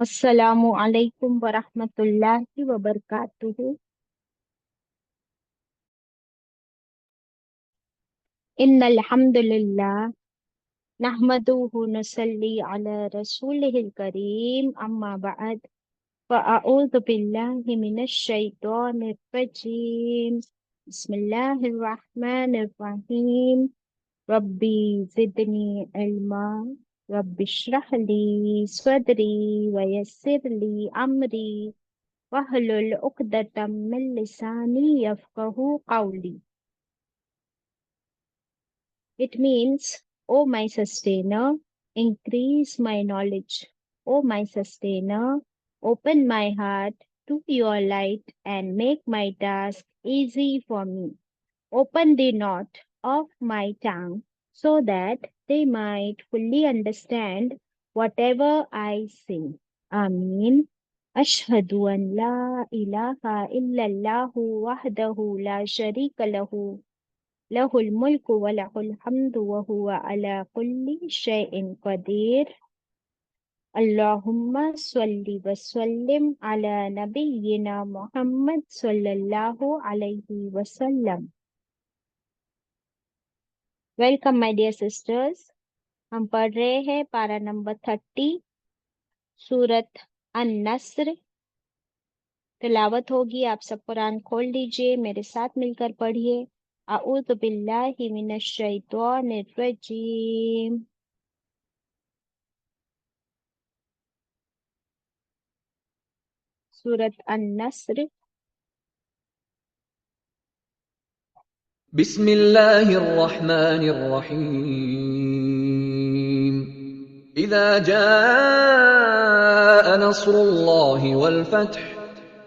अस्सलामु अलैकुम वरहमतुल्लाहि वबरकातुहू। इन्नल हम्दुलिल्लाह नहमदुहु नसल्ली अला रसूलिहिल करीम अम्मा बअद फ़अऊज़ु बिल्लाहि मिनश शैतानिर रजीम। बिस्मिल्लाहिर रहमानिर रहीम। रब्बी ज़िदनी इल्मा रब्बिश्रह ली सदरी वयस्सिर ली अमरी वहलुल उक़दतम मिन लिसानी यफ़क़हू क़ौली। It means, O my sustainer, increase my knowledge. O my sustainer, open my heart to your light and make my task easy for me. Open the knot of my tongue so that they might fully understand whatever I sing. Ameen. Ashhadu an la ilaha illallahu wahdahu la sharika lahu lahul mulku wa lahul hamdu wa huwa ala kulli shay'in qadir. Allahumma salli wa sallim ala nabiyyina Muhammad sallallahu alayhi wa sallam. Welcome my dear sisters. हम पढ़ रहे हैं पारा number 30 सूरत अन-नस्र। तिलावत होगी। आप सब कुरान खोल लीजिए, मेरे साथ मिलकर पढ़िए। अऊज़ु बिल्लाहि मिनश शैतानिर रजीम। सूरत अन-नस्र। بسم الله الرحمن الرحيم إذا جاء نصر الله والفتح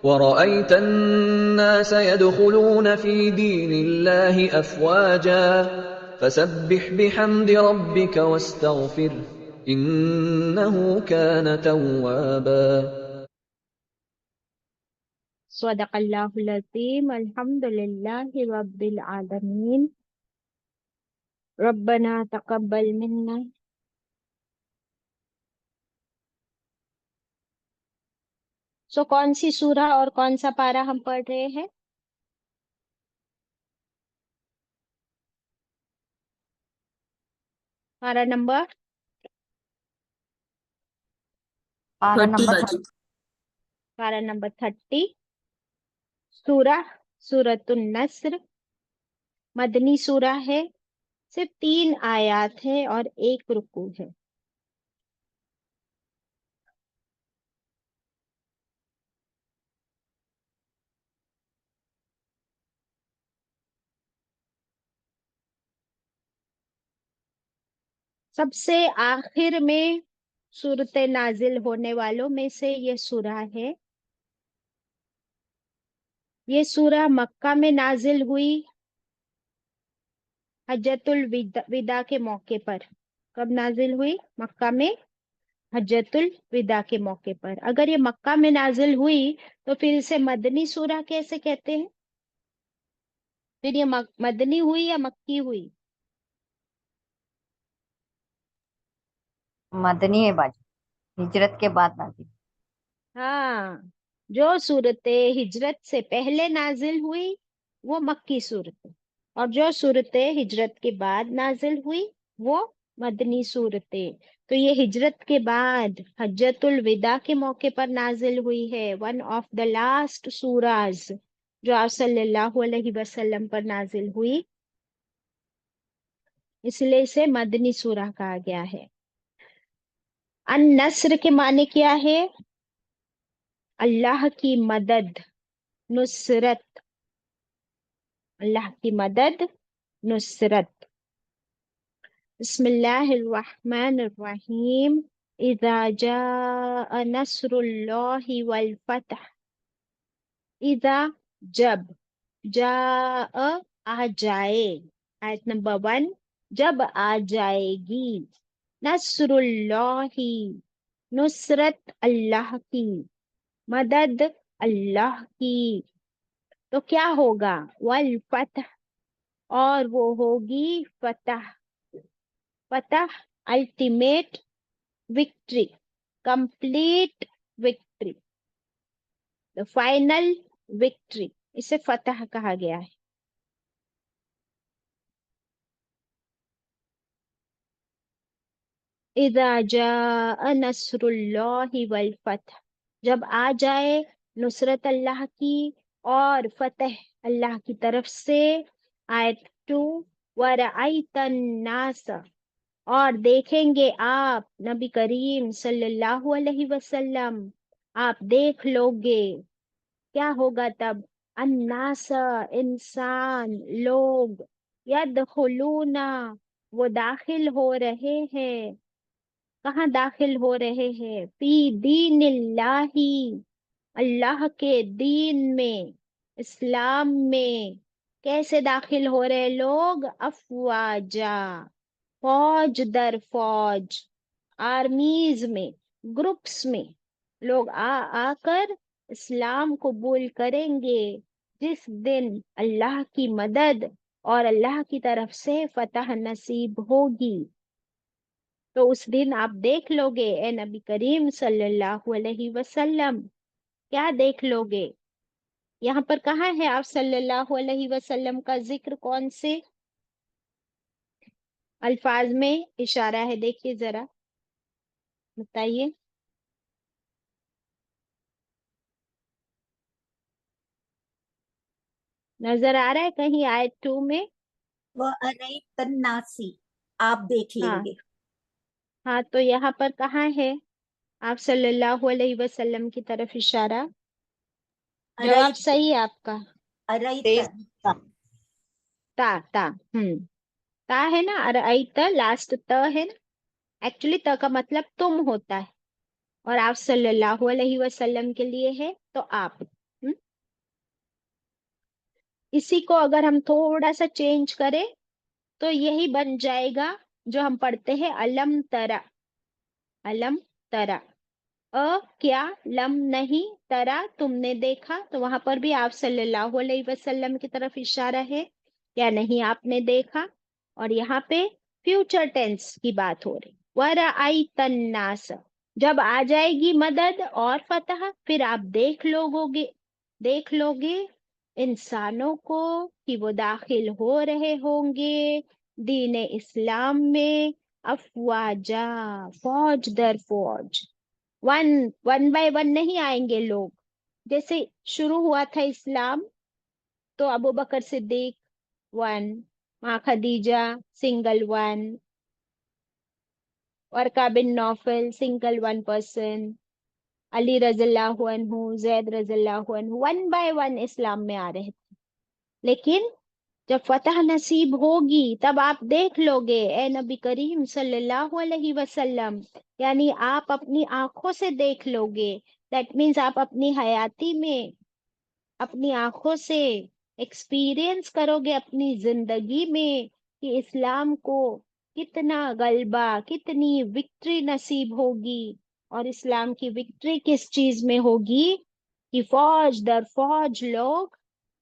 ورأيت الناس يدخلون في دين الله أفواجا فسبح بحمد ربك واستغفره إنه كان توابا सदक़ल्लाहुल अज़ीम। अल्हम्दुलिल्लाहि रब्बिल आलमीन। रब्बना तक़ब्बल मिन्ना। कौन सी सूरा और कौन सा पारा हम पढ़ रहे हैं? पारा नंबर पारा 30 नंबर बाजी। पारा नंबर 30। सूरा सूरतुन नस्र मदनी सूरा है। सिर्फ 3 आयात है और 1 रुकू है। सबसे आखिर में सूरत नाजिल होने वालों में से ये सूरा है। ये सूरा मक्का में नाजिल हुई हज्जतुल विदा के मौके पर। कब नाजिल हुई? मक्का में हज्जतुल विदा के मौके पर। अगर ये मक्का में नाजिल हुई तो फिर इसे मदनी सूरा कैसे कहते हैं? फिर ये मदनी हुई या मक्की हुई? मदनी है बाजी, हिजरत के बाद नाजिल। हाँ, जो सूरत हिजरत से पहले नाजिल हुई वो मक्की सूरत है, और जो सूरत हिजरत के बाद नाजिल हुई वो मदनी सूरतें। तो ये हिजरत के बाद हज्जतुल विदा के मौके पर नाजिल हुई है। One of the last Suraaj जो आप सल्लल्लाहु अलैहि वसल्लम पर नाजिल हुई, इसलिए इसे मदनी सूरा कहा गया है। अन नस्र के माने क्या है? अल्लाह की मदद, नुसरत। अल्लाह की मदद, नुसरत। बिस्मिल्लाहिर्रहमानिर्रहीम। इज़ा जाअ नस्रुल्लाहि वल फतह। इज़ा, जब, जाअ, आ जाए। आयत नंबर 1, जब आ जाएगी। नस्रुल्लाहि, नुसरत अल्लाह की, मदद अल्लाह की। तो क्या होगा? वल फतह, और वो होगी फतह। फतह, ultimate victory, complete victory, the final victory. इसे फतह कहा गया है. इज़ा जाअ नस्रुल्लाहि वल फतह, जब आ जाए नुसरत अल्लाह की और फतह अल्लाह की तरफ से. आयत 2, वरअयतन नास, और देखेंगे आप नबी करीम सल्लल्लाहु अलैहि वसल्लम, आप देख लोगे. क्या होगा तब? अन्नास, इंसान, लोग, यदखुलूना, वो दाखिल हो रहे हैं. कहाँ दाखिल हो रहे हैं? फी दीनिल्लाही, अल्लाह के दीन में, इस्लाम में. कैसे दाखिल हो रहे लोग? अफवाजा, फौज दर फौज, आर्मीज में, ग्रुप्स में लोग आ आकर इस्लाम कबूल करेंगे. जिस दिन अल्लाह की मदद और अल्लाह की तरफ से फतह नसीब होगी, तो उस दिन आप देख लोगे ए नबी करीम सल्लल्लाहु अलैहि वसल्लम. क्या देख लोगे? यहाँ पर कहाँ है आप सल्लल्लाहु अलैहि वसल्लम का जिक्र? कौन से अल्फाज में इशारा है? देखिए जरा, बताइए. नजर आ रहा है कहीं आयत 2 में? वह अरई तन्नासी, आप देख हाँ लेंगे. हाँ, तो यहाँ पर कहाँ है आप सल्लल्लाहु अलैहि वसल्लम की तरफ इशारा? जवाब अरई सही है आपका. अरई तेज ता. हम्म, ता है ना, अरअयत लास्ट त है ना. एक्चुअली त का मतलब तुम होता है, और आप सल्लल्लाहु अलैहि वसल्लम के लिए है तो आप. इसी को अगर हम थोड़ा सा चेंज करें तो यही बन जाएगा जो हम पढ़ते हैं, अलम तरा. अलम तरा, अ क्या, लम नहीं, तरा तुमने देखा, तो वहां पर भी आप सल्लल्लाहु अलैहि वसल्लम की तरफ इशारा है. क्या नहीं आपने देखा? और यहाँ पे फ्यूचर टेंस की बात हो रही. वरअयतन नास, जब आ जाएगी मदद और फतह, फिर आप देख लोगे इंसानों को कि वो दाखिल हो रहे होंगे दीन इस्लाम में. अफवाजा, फौज दर फौज, वन वन बाय वन नहीं आएंगे लोग. जैसे शुरू हुआ था इस्लाम, तो अबू बकर सिद्दीक वन, माँ Khadija single one, Waraqa bin Nawfal single one person, Ali रज़ियल्लाहु अन्हु, जैद रज़ियल्लाहु अन्हु, वन बाय वन इस्लाम में आ रहे थे. लेकिन जब फतह नसीब होगी तब आप देख लोगे ए नबी करीम सल्लल्लाहु अलैहि वसल्लम, यानी आप अपनी आंखों से देख लोगे. दैट मीन्स आप अपनी हयाती में अपनी आंखों से एक्सपीरियंस करोगे अपनी जिंदगी में कि इस्लाम को कितना गलबा, कितनी विक्ट्री नसीब होगी. और इस्लाम की विक्ट्री किस चीज में होगी? कि फौज दर फौज लोग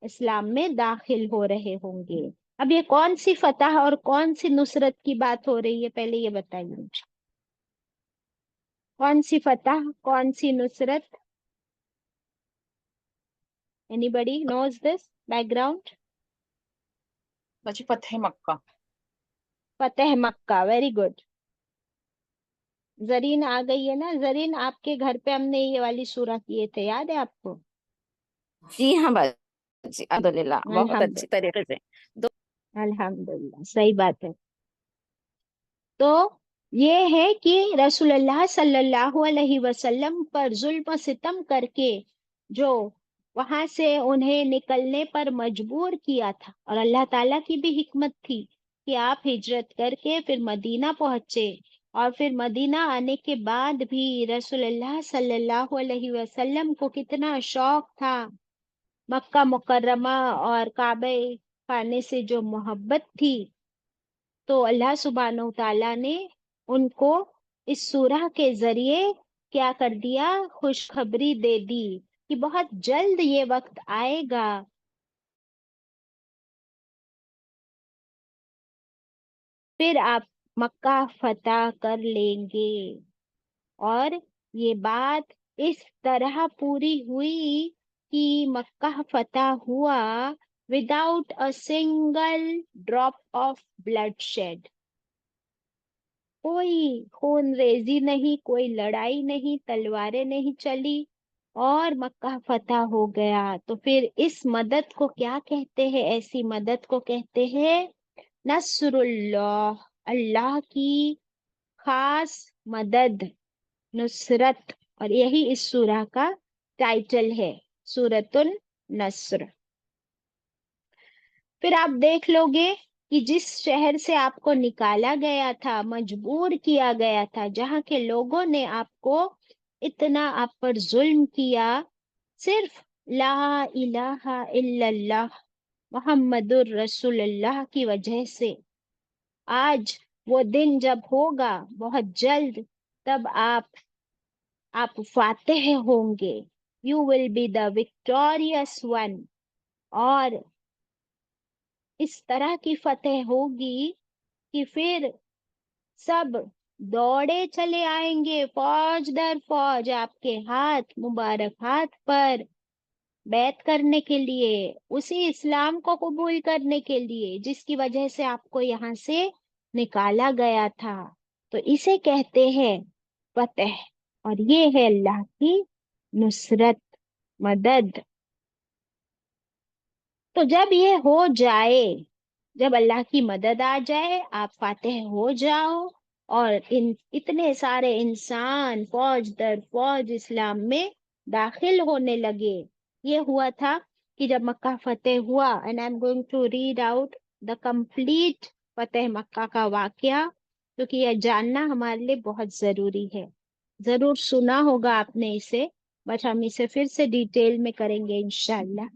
इस्लाम में दाखिल हो रहे होंगे. अब ये कौन सी फतह और कौन सी नुसरत की बात हो रही है, पहले ये बताइए मुझे. कौन सी फतह, कौन सी नुसरत? Anybody knows this background? बाजी फतेह मक्का. फतेह मक्का, वेरी गुड. जरीन आ गई है ना. जरीन, आपके घर पे हमने ये वाली सूरह किए थे, याद है आपको? जी हाँ बाजी, अल्हम्दुलिल्लाह बहुत अच्छी अल्हम्दुलिल्लाह. तरीके से. अल्हम्दुलिल्लाह, सही बात है. तो ये है कि रसूलुल्लाह सल्लल्लाहु अलैहि वसल्लम पर जुल्म सितम करके जो वहां से उन्हें निकलने पर मजबूर किया था, और अल्लाह ताला की भी हिकमत थी कि आप हिजरत करके फिर मदीना पहुंचे. और फिर मदीना आने के बाद भी रसूलुल्लाह सल्लल्लाहु अलैहि वसल्लम को कितना शौक था मक्का मुकर्रमा और काबे खाने से, जो मोहब्बत थी. तो अल्लाह सुब्हानहू तआला ने उनको इस सूरह के जरिए क्या कर दिया? खुशखबरी दे दी कि बहुत जल्द ये वक्त आएगा, फिर आप मक्का फतह कर लेंगे. और ये बात इस तरह पूरी हुई कि मक्का फतह हुआ without a single drop of bloodshed. कोई खून रेजी नहीं, कोई लड़ाई नहीं, तलवारें नहीं चली और मक्का फतह हो गया। तो फिर इस मदद को क्या कहते हैं? ऐसी मदद को कहते हैं नसरुल्लाह, अल्लाह की खास मदद, नुसरत। और यही इस सूरह का टाइटल है, सूरतुन नस्र। फिर आप देख लोगे कि जिस शहर से आपको निकाला गया था, मजबूर किया गया था, जहाँ के लोगों ने आपको इतना आप पर जुल्म किया, सिर्फ ला इलाहा इल्लल्लाह मुहम्मदुर रसूलुल्लाह की वजह से आज वो दिन जब होगा बहुत जल्द, तब आप फातेह होंगे। You will be the victorious one. और इस तरह की फतेह होगी कि फिर सब दौड़े चले आएंगे, फौज दर फौज आपके हाथ मुबारक हाथ पर बैत करने के लिए, उसी इस्लाम को कबूल करने के लिए जिसकी वजह से आपको यहाँ से निकाला गया था। तो इसे कहते हैं फतेह, और ये है अल्लाह की नुसरत, मदद। तो जब ये हो जाए, जब अल्लाह की मदद आ जाए, आप फातेह हो जाओ और इन इतने सारे इंसान फौज दर फौज इस्लाम में दाखिल होने लगे। ये हुआ था कि जब मक्का फतेह हुआ, and I am going to read out the complete फतेह मक्का का वाकया, क्योंकि यह जानना हमारे लिए बहुत जरूरी है। जरूर सुना होगा आपने इसे, बट हम इसे फिर से डिटेल में करेंगे इंशाल्लाह।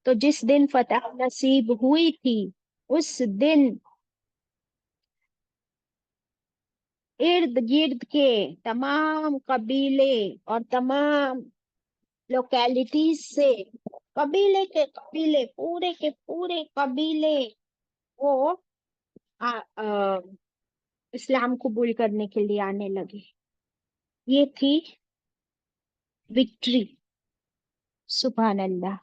तो जिस दिन फतह नसीब हुई थी, उस दिन इर्द गिर्द के तमाम कबीले और तमाम लोकेलिटीज से, कबीले के कबीले, पूरे के पूरे कबीले वो इस्लाम कबूल करने के लिए आने लगे। ये थी विक्ट्री, सुभान अल्लाह।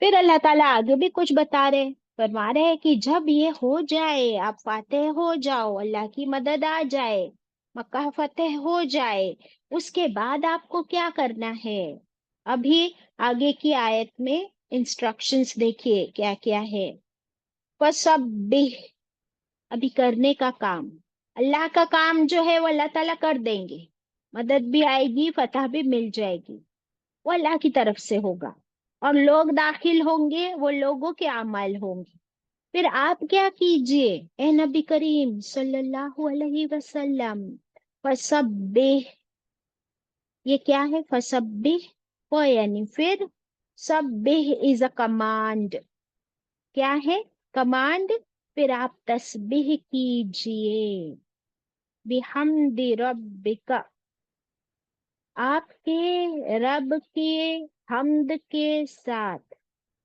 फिर अल्लाह ताला आगे भी कुछ बता रहे, फरमा रहे हैं कि जब ये हो जाए, आप फातेह हो जाओ, अल्लाह की मदद आ जाए, मक्का फतेह हो जाए, उसके बाद आपको क्या करना है? अभी आगे की आयत में इंस्ट्रक्शंस देखिए क्या क्या है। फसब्बिह, अभी करने का काम, अल्लाह का काम जो है वो अल्लाह ताला कर देंगे, मदद भी आएगी, फतह भी मिल जाएगी, वो अल्लाह की तरफ से होगा। और लोग दाखिल होंगे, वो लोगों के अमाल होंगे। फिर आप क्या कीजिए ए नबी करीम सल्लल्लाहु अलैहि वसल्लम? फसब्बिह, ये क्या है? फसब्बिह को यानी फिर, सब्बिह इज अ कमांड। क्या है? कमांड। फिर आप तस्बीह कीजिए, बिहम्दि रब्बिका, आपके रब के हमद के साथ,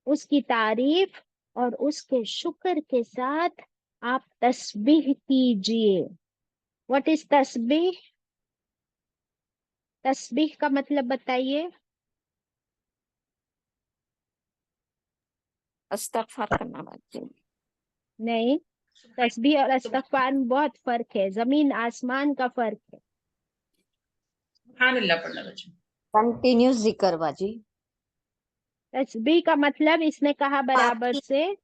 उसकी तारीफ और उसके शुक्र के साथ आप तस्बीह कीजिए। What is तस्बीह? तस्बीह का मतलब बताइए। इस्तगफार करना बाजी। नहीं, तस्बीह और इस्तगफार में बहुत फर्क है, जमीन आसमान का फर्क है। सुभान अल्लाह पढ़ना बच्चों। कंटिन्यूस जिक्र बाजी। तस्बीह का मतलब इसने कहा बराबर पाकी से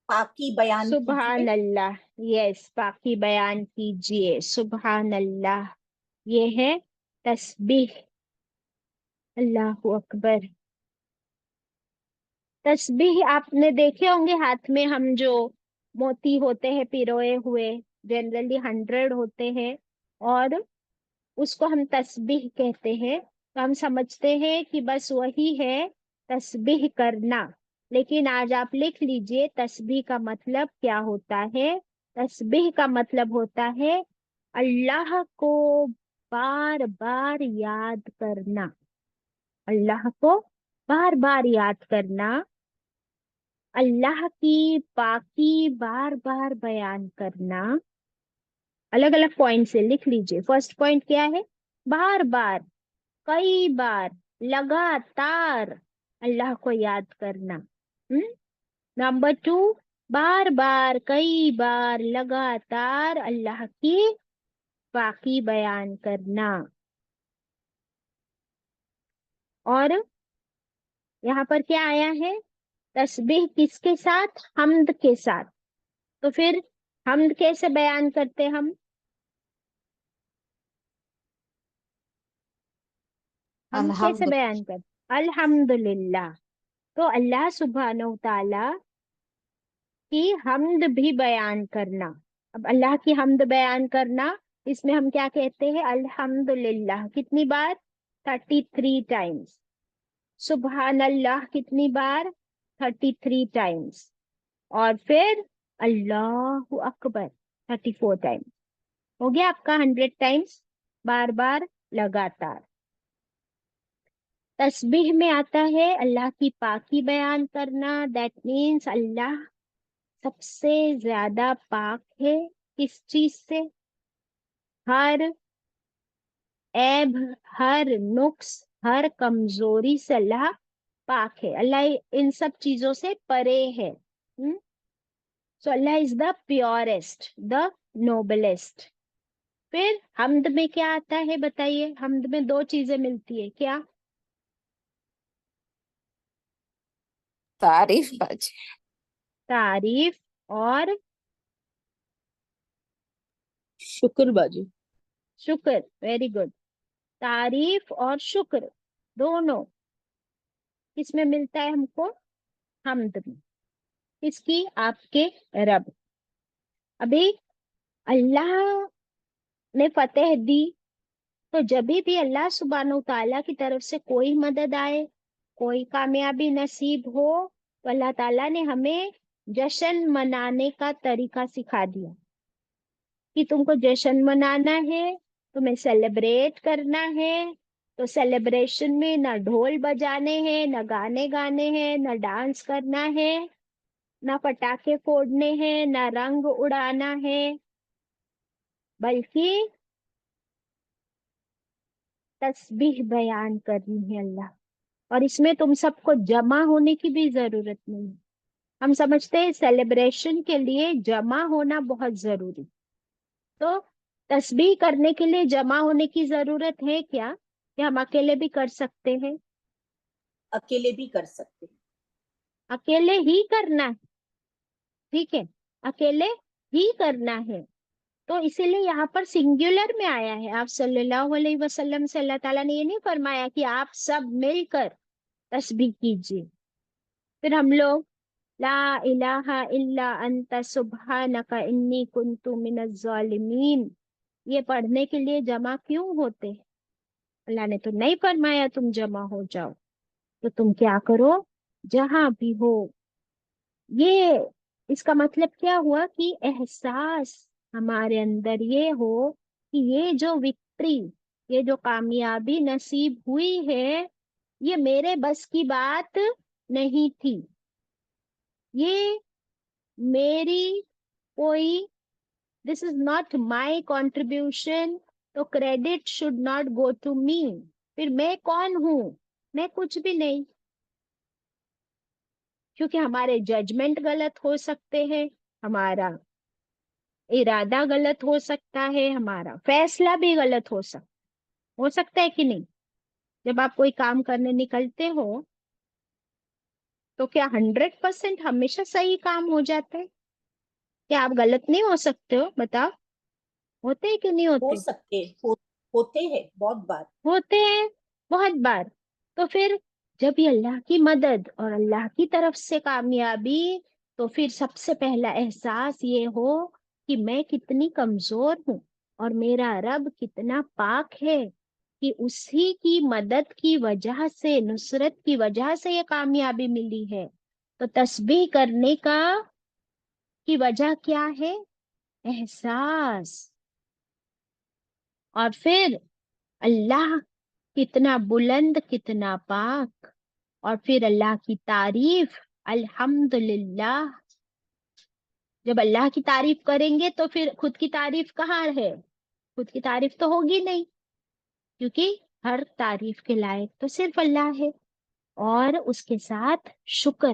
पाकी बयान सुभान कीजिए। अल्लाह। यस, पाकी बयान कीजिए, सुभान अल्लाह। ये है तस्बीह। अल्लाहु अकबर। तस्बीह आपने देखे होंगे, हाथ में हम जो मोती होते हैं पिरोए हुए, जनरली 100 होते हैं, और उसको हम तस्बीह कहते हैं। तो हम समझते हैं कि बस वही है तस्बीह करना। लेकिन आज आप लिख लीजिए तस्बीह का मतलब क्या होता है। तस्बीह का मतलब होता है अल्लाह को बार बार याद करना, अल्लाह को बार बार याद करना, अल्लाह की पाकी बार बार बयान करना। अलग अलग पॉइंट से लिख लीजिए। फर्स्ट पॉइंट क्या है? बार बार, कई बार, लगातार अल्लाह को याद करना। नंबर 2, बार बार, कई बार, लगातार अल्लाह की पाकी बयान करना। और यहाँ पर क्या आया है? तस्बीह किसके साथ? हम्द के साथ। तो फिर हम्द कैसे बयान करते हम? हम कैसे الحمد बयान करते? अल्हम्दुलिल्लाह। तो अल्लाह सुब्हानहू ताला की हम्द भी बयान करना। अब अल्लाह की हम्द बयान करना, इसमें हम क्या कहते हैं? अल्हम्दुलिल्लाह कितनी बार? 33 टाइम्स। सुबहान अल्लाह कितनी बार? 33 टाइम्स। और फिर अल्लाहु अकबर 34 टाइम्स। हो गया आपका 100 टाइम्स, बार बार, लगातार। तस्बीह में आता है अल्लाह की पाकी बयान करना। दैट मीन्स अल्लाह सबसे ज्यादा पाक है। किस चीज से? हर ऐब, हर नुक्स, हर कमजोरी से अल्लाह पाक है। अल्लाह इन सब चीजों से परे है। So Allah is the purest, the noblest. फिर हम्द में क्या आता है बताइए? हम्द में दो चीजें मिलती है, क्या? तारीफ बाजी। तारीफ और शुक्र बाजी। शुक्र। Very good. तारीफ और शुक्र दोनों किसमें मिलता है हमको? हम्द में। किसकी? आपके रब। अभी अल्लाह ने फतेह दी, तो जब भी अल्लाह सुब्हानहू ताला की तरफ से कोई मदद आए, कोई कामयाबी नसीब हो, तो अल्लाह ताला ने हमें जश्न मनाने का तरीका सिखा दिया कि तुमको जश्न मनाना है, तुम्हें सेलिब्रेट करना है। तो सेलिब्रेशन में ना ढोल बजाने हैं, ना गाने गाने हैं, ना डांस करना है, ना पटाखे फोड़ने हैं, ना रंग उड़ाना है, बल्कि तस्बीह बयान करनी है अल्लाह। और इसमें तुम सबको जमा होने की भी जरूरत नहीं है। हम समझते हैं सेलिब्रेशन के लिए जमा होना बहुत जरूरी, तो तस्बीह करने के लिए जमा होने की जरूरत है क्या? कि हम अकेले भी कर सकते हैं? अकेले भी कर सकते हैं। अकेले ही करना है, ठीक है, अकेले ही करना है। तो इसीलिए यहाँ पर सिंगुलर में आया है। आप सल्लल्लाहु अलैहि वसल्लम से अल्लाह ताला ने ये नहीं फरमाया कि आप सब मिलकर तस्बीह कीजिए। फिर हम लोग ला इलाहा इल्ला अंता सुब्हानका इन्नी कुन्तु मिनज जालिमीन, ये पढ़ने के लिए जमा क्यों होते हैं? अल्लाह ने तो नहीं फरमाया तुम जमा हो जाओ। तो तुम क्या करो, जहां भी हो। ये इसका मतलब क्या हुआ? कि एहसास हमारे अंदर ये हो कि ये जो विक्ट्री, ये जो कामयाबी नसीब हुई है, ये मेरे बस की बात नहीं थी। ये मेरी कोई, this is not my contribution, तो credit should not go to me. फिर मैं कौन हूं? मैं कुछ भी नहीं, क्योंकि हमारे जजमेंट गलत हो सकते हैं, हमारा इरादा गलत हो सकता है, हमारा फैसला भी गलत हो सकता है कि नहीं? जब आप कोई काम करने निकलते हो, तो क्या 100% हमेशा सही काम हो जाता है? क्या आप गलत नहीं हो सकते हो? बताओ, होते हैं कि नहीं हो होते? सकते होते हैं बहुत बार। होते हैं बहुत बार। तो फिर जब ये अल्लाह की मदद और अल्लाह की तरफ से कामयाबी, तो फिर सबसे पहला एहसास ये हो कि मैं कितनी कमजोर हूँ और मेरा रब कितना पाक है, कि उसी की मदद की वजह से, नुसरत की वजह से ये कामयाबी मिली है। तो तस्बीह करने का की वजह क्या है? एहसास। और फिर अल्लाह कितना बुलंद, कितना पाक। और फिर अल्लाह की तारीफ, अल्हम्दुलिल्लाह। जब अल्लाह की तारीफ करेंगे तो फिर खुद की तारीफ कहाँ है? खुद की तारीफ तो होगी नहीं। کیونکہ ہر تعریف کے لائق تو صرف اللہ ہے، اور اس کے ساتھ شکر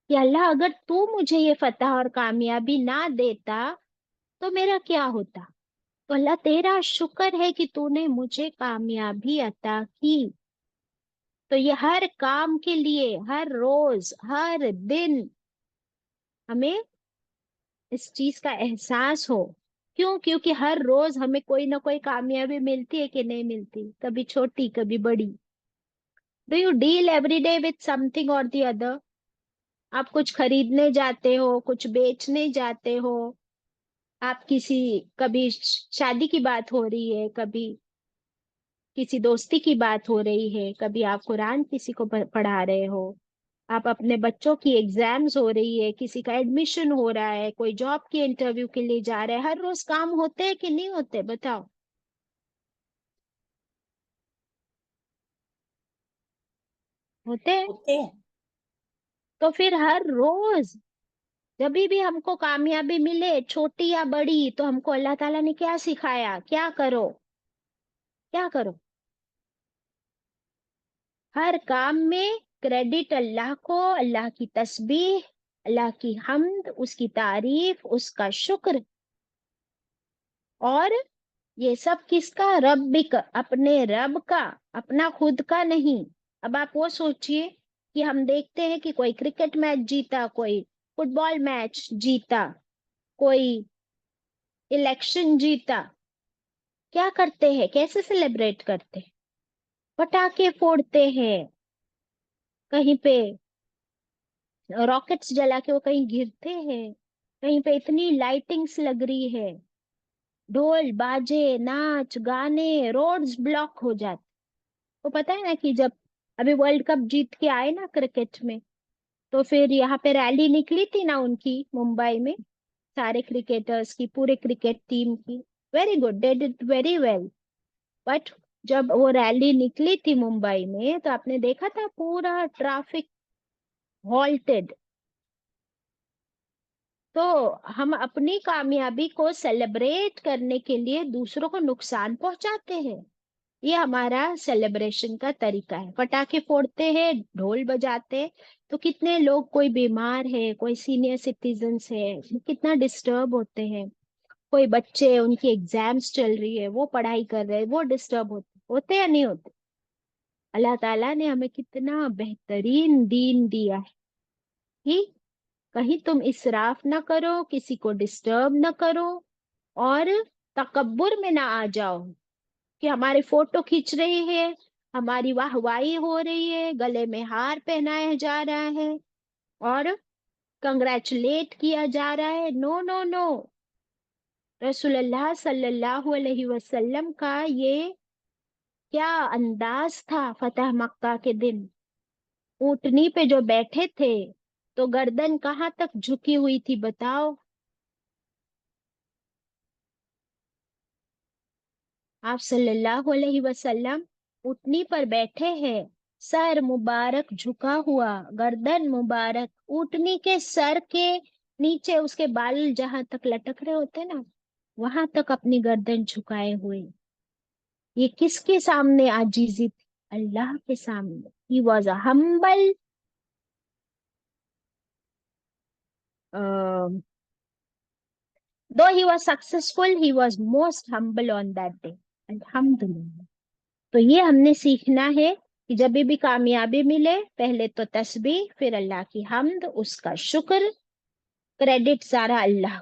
کہ اللہ اگر تو مجھے یہ فتح اور کامیابی نہ دیتا تو میرا کیا ہوتا؟ تو اللہ تیرا شکر ہے کہ تو نے مجھے کامیابی عطا کی۔ تو یہ ہر کام کے لیے ہر روز ہر دن ہمیں اس چیز کا احساس ہو۔ کیوں؟ کیونکہ ہر روز ہمیں کوئی نہ کوئی کامیابی ملتی ہے کہ نہیں ملتی، کبھی چھوٹی کبھی بڑی۔ Do you deal every day with something or the other? آپ کچھ خریدنے جاتے ہو، کچھ بیچنے جاتے ہو، آپ کبھی شادی کی بات ہو رہی ہے، کبھی کسی دوستی کی بات ہو رہی ہے، کبھی آپ قرآن کسی کو پڑھا رہے ہو، آپ اپنے بچوں کی ایگزامز ہو رہی ہے، کسی کا ایڈمیشن ہو رہا ہے، کوئی جاب کے انٹرویو کے لیے جا رہے ہیں، ہر روز کام ہوتے ہیں کہ نہیں ہوتے؟ بتاؤ۔ ہوتے ہیں۔ ہوتے ہیں۔ تو پھر ہر روز جب بھی ہم کو کامیابی ملے، چھوٹی یا بڑی، تو ہم کو اللہ تعالیٰ نے کیا سکھایا؟ کیا کرو؟ کیا کرو؟ ہر کام میں کریڈٹ اللہ کو، اللہ کی تسبیح، اللہ کی حمد، اس کی تعریف، اس کا شکر۔ اور یہ سب کس کا؟ ربک، اپنے رب کا، اپنا خود کا نہیں۔ اب آپ وہ سوچئے کہ ہم دیکھتے ہیں کہ کوئی کرکٹ میچ جیتا، کوئی فٹ بال میچ جیتا، کوئی الیکشن جیتا، کیا کرتے ہیں؟ کیسے سیلیبریٹ کرتے ہیں؟ پٹاخے پھوڑتے ہیں، کہیں پہ راکٹس جلا کے وہ کہیں گرتے ہیں، کہیں پہ اتنی لائٹنگز لگ رہی ہے، ڈھول باجے ناچ گانے، روڈز بلاک ہو جاتے۔ وہ پتہ ہے نا کہ جب ابھی ورلڈ کپ جیت کے آئے نا کرکٹ میں، تو پھر یہاں پہ ریلی نکلی تھی نا ان کی، ممبئی میں، سارے کرکٹرز کی، پورے کرکٹ ٹیم کی۔ Very good, they did very well. But جب وہ ریلی نکلی تھی ممبئی میں، تو آپ نے دیکھا تھا پورا ٹرافک ہالٹڈ۔ تو ہم اپنی کامیابی کو سیلیبریٹ کرنے کے لیے دوسروں کو نقصان پہنچاتے ہیں۔ یہ ہمارا سیلیبریشن کا طریقہ ہے۔ پٹاخے پھوڑتے ہیں، ڈھول بجاتے، تو کتنے لوگ، کوئی بیمار ہے، کوئی سینئر سٹیزنس ہے، کتنا ڈسٹرب ہوتے ہیں، کوئی بچے ان کی ایگزامس چل رہی ہے، وہ پڑھائی کر رہے، وہ ڈسٹرب ہوتے یا نہیں ہوتے؟ اللہ تعالیٰ نے ہمیں کتنا بہترین دین دیا ہے کہ کہیں تم اسراف نہ کرو، کسی کو ڈسٹرب نہ کرو، اور تکبر میں نہ آ جاؤ کہ ہمارے فوٹو کھینچ رہے ہیں، ہماری واہ واہی ہو رہی ہے، گلے میں ہار پہنایا جا رہا ہے، اور کنگریچولیٹ کیا جا رہا ہے۔ نو نو نو، رسول اللہ صلی اللہ علیہ وسلم کا یہ کیا انداز تھا فتح مکہ کے دن۔ اونٹنی پہ جو بیٹھے تھے تو گردن کہاں تک جھکی ہوئی تھی؟ بتاؤ۔ آپ صلی اللہ علیہ وسلم اونٹنی پر بیٹھے ہیں، سر مبارک جھکا ہوا، گردن مبارک، اونٹنی کے سر کے نیچے اس کے بال جہاں تک لٹک رہے ہوتے نا، وہاں تک اپنی گردن جھکائے ہوئے۔ یہ کس کے سامنے عاجزی تھی؟ اللہ کے سامنے۔ He was a humble though he was successful, he was most humble on that day. الحمدللہ۔ تو یہ ہم نے سیکھنا ہے کہ جب بھی کامیابی ملے، پہلے تو تسبیح، پھر اللہ کی حمد، اس کا شکر، کریڈٹ سارا اللہ۔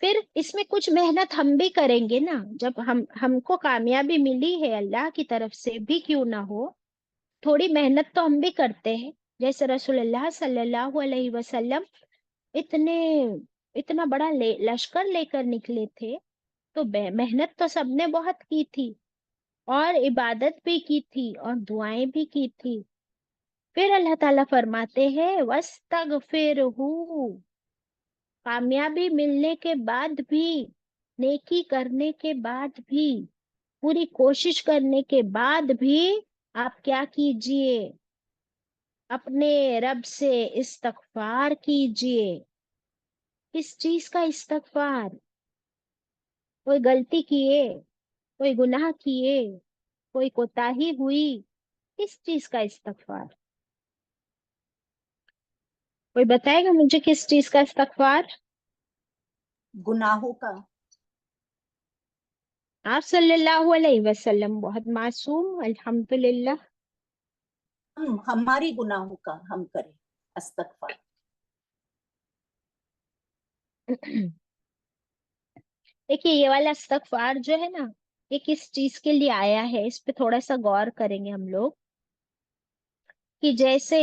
پھر اس میں کچھ محنت ہم بھی کریں گے نا، جب ہم کو کامیابی ملی ہے اللہ کی طرف سے بھی کیوں نہ ہو، تھوڑی محنت تو ہم بھی کرتے ہیں۔ جیسے رسول اللہ صلی اللہ علیہ وسلم اتنا بڑا لشکر لے کر نکلے تھے، تو محنت تو سب نے بہت کی تھی، اور عبادت بھی کی تھی، اور دعائیں بھی کی تھی۔ پھر اللہ تعالیٰ فرماتے ہیں وَاسْتَغْفِرْهُ، کامیابی ملنے کے بعد بھی، نیکی کرنے کے بعد بھی، پوری کوشش کرنے کے بعد بھی، آپ کیا کیجئے؟ اپنے رب سے استغفار کیجئے۔ کس چیز کا استغفار؟ کوئی غلطی کیے، कोई गुनाह किए, कोई कोताही हुई, किस चीज का इस्तगफार? कोई बताएगा मुझे किस चीज का इस्तगफार? गुनाहों का। आप सल्लल्लाहु अलैहि वसल्लम बहुत मासूम, अल्हम्दुलिल्लाह। हम हमारी गुनाहों का हम करें अस्तगफार। देखिए ये वाला इस्तगफार जो है ना, ये किस चीज के लिए आया है, इस पे थोड़ा सा गौर करेंगे हम लोग। कि जैसे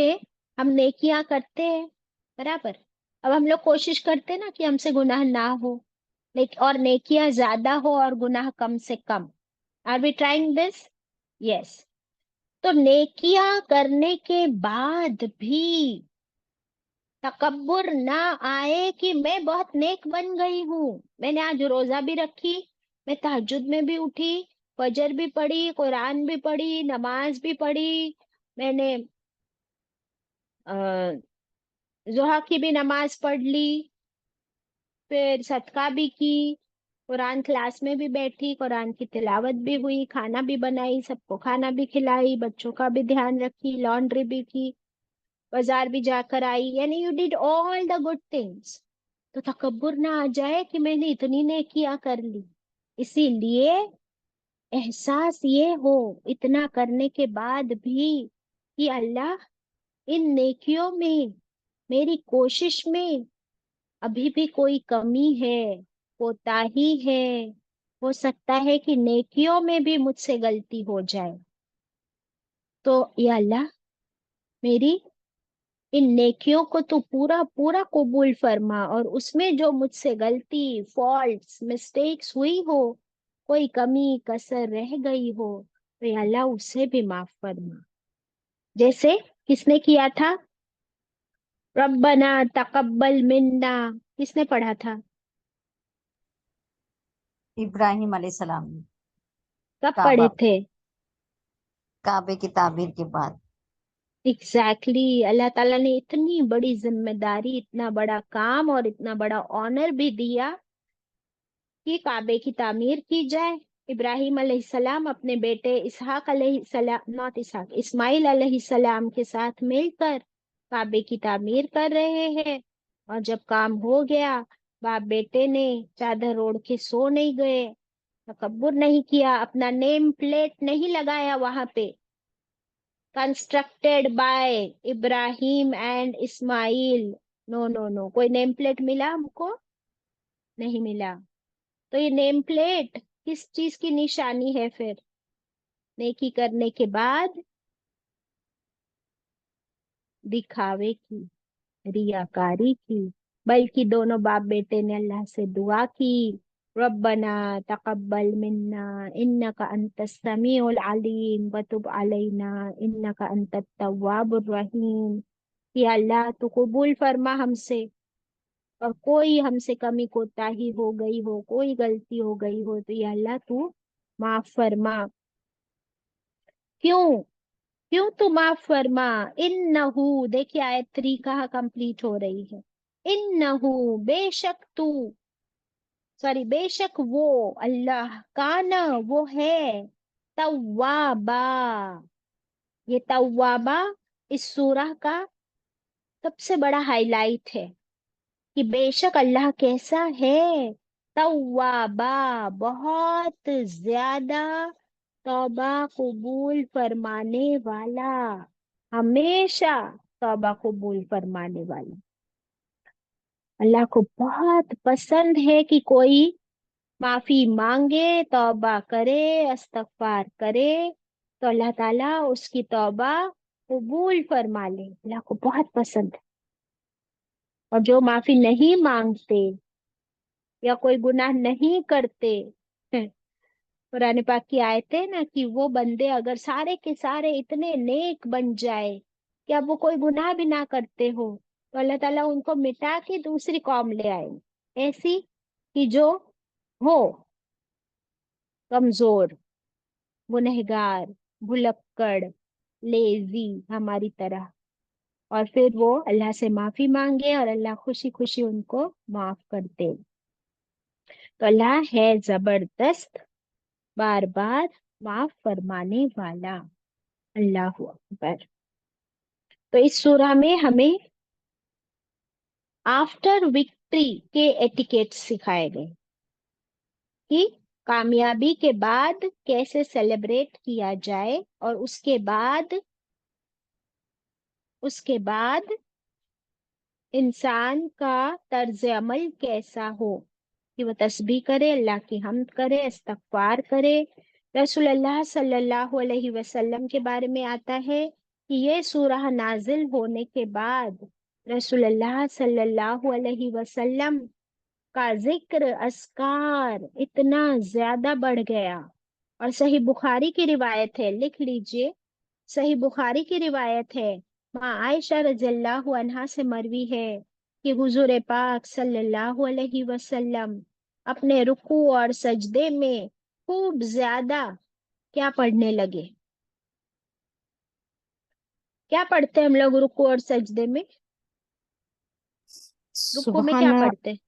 हम नेकियां करते हैं, बराबर, अब हम लोग कोशिश करते हैं ना कि हमसे गुनाह ना हो, लेकिन और नेकियां ज्यादा हो और गुनाह कम से कम। Are we trying this? Yes. तो नेकियां करने के बाद भी तकब्बुर ना आए कि मैं बहुत नेक बन गई हूँ, मैंने आज रोजा भी रखी, मैं तहज्जुद में भी उठी, फजर भी पढ़ी, कुरान भी पढ़ी, नमाज भी पढ़ी, मैंने जोहा की भी नमाज पढ़ ली, फिर सदका भी की, कुरान क्लास में भी बैठी, कुरान की तिलावत भी हुई, खाना भी बनाई, सबको खाना भी खिलाई, बच्चों का भी ध्यान रखी, लॉन्ड्री भी की, बाजार भी जाकर आई, यानी you did all the good things. तो तकब्बुर ना आ जाए कि मैंने इतनी नेकियां कर ली। इसीलिए एहसास ये हो इतना करने के बाद भी कि अल्लाह, इन नेकियों में, मेरी कोशिश में अभी भी कोई कमी है, कोताही है, हो सकता है कि नेकियों में भी मुझसे गलती हो जाए। तो या अल्लाह, मेरी इन नेकियों को तो पूरा पूरा कबूल फरमा, और उसमें जो मुझसे गलती, फॉल्ट्स, मिस्टेक्स हुई हो, कोई कमी कसर रह गई हो, तो या अल्लाह उसे भी माफ फरमा। जैसे किसने किया था? रब्बना तकब्बल मिन्ना, किसने पढ़ा था? इब्राहिम अलैहिस्सलाम ने। कब पढ़े काबा, थे? काबे की ताबीर के बाद। एग्जैक्टली अल्लाह ताला ने इतनी बड़ी जिम्मेदारी, इतना बड़ा काम और इतना बड़ा ऑनर भी दिया कि काबे की तामीर की जाए। इब्राहिम अलैहिस्सलाम अपने बेटे इसहाक अलैहिस्सलाम, नॉट इसहाक, इस्माइल अलैहिस्सलाम के साथ मिलकर काबे की तामीर कर रहे हैं। और जब काम हो गया, बाप बेटे ने चादर ओढ़ के सो नहीं गए, तकब्बुर नहीं किया, अपना नेम प्लेट नहीं लगाया वहां पे, constructed by Ibrahim and Ismail. No no no, कोई नेम प्लेट मिला हमको? नहीं मिला। तो ये नेम प्लेट किस चीज की निशानी है फिर? नेकी करने के बाद दिखावे की, रियाकारी की। बल्कि दोनों बाप बेटे ने अल्लाह से दुआ की, रब्बना तकब्बल मिन्ना इन्नका अंतस समीउल अलीम वतुब अलैना इन्नका अंतत तव्वाबुर रहीम। या अल्लाह तू कबूल फरमा हमसे, और कोई हमसे कमी कोताही हो गई हो, कोई गलती हो गई हो, तो या अल्लाह तू माफ फरमा। क्यों? क्यों तू माफ फरमा? इन्नहू, देखिए आयत 3 कहाँ कंप्लीट हो रही है? इन्नहू, बेशक तू, सॉरी बेशक वो, अल्लाह, काना, वो है, तव्वाबा। ये तव्वाबा इस सूरह का सबसे बड़ा हाईलाइट है, कि बेशक अल्लाह कैसा है? तव्वाबा, बहुत ज्यादा तौबा कबूल फरमाने वाला, हमेशा तौबा कबूल फरमाने वाला। अल्लाह को बहुत पसंद है कि कोई माफी मांगे, तौबा करे, इस्तगफार करे, तो अल्लाह ताला उसकी तौबा कबूल फरमा ले। अल्लाह को बहुत पसंद है। और जो माफी नहीं मांगते या कोई गुनाह नहीं करते, कुरान पाक की आयत है ना, कि वो बंदे अगर सारे के सारे इतने नेक बन जाए कि अब वो कोई गुनाह भी ना करते हो, तो अल्लाह ताला उनको मिटा के दूसरी कौम ले आएंगे, ऐसी कि जो हो कमजोर, गुनहगार, भुलक्कड़, लेजी हमारी तरह। और फिर वो अल्लाह से माफी मांगे और अल्लाह खुशी खुशी उनको माफ कर दे। तो अल्लाह है जबरदस्त, बार बार माफ फरमाने वाला। अल्लाह अकबर। तो इस सूरा में हमें आफ्टर विक्ट्री के एटिकेट सिखाए गए कि कामयाबी के बाद कैसे सेलिब्रेट किया जाए, और उसके बाद इंसान का तर्ज अमल कैसा हो, कि वो तस्बीह करे, अल्लाह की हम्द करे, इस्तगफार करे। रसूलुल्लाह सल्लल्लाहु अलैहि वसल्लम के बारे में आता है कि ये सूरह नाजिल होने के बाद रसूलुल्लाह सल्लल्लाहु अलैहि वसल्लम का जिक्र अस्कार इतना ज्यादा बढ़ गया। और सही बुखारी की रिवायत है, लिख लीजिए, सही बुखारी की रिवायत है, माँ आयशा रज़ियल्लाहु अन्हा से मरवी है कि हुजूर पाक सल्लल्लाहु अलैहि वसल्लम अपने रुकू और सजदे में खूब ज्यादा क्या पढ़ने लगे। क्या पढ़ते हैं हम लोग रुकू और सजदे में? रुकू में क्या सुबहाना पढ़ते हैं?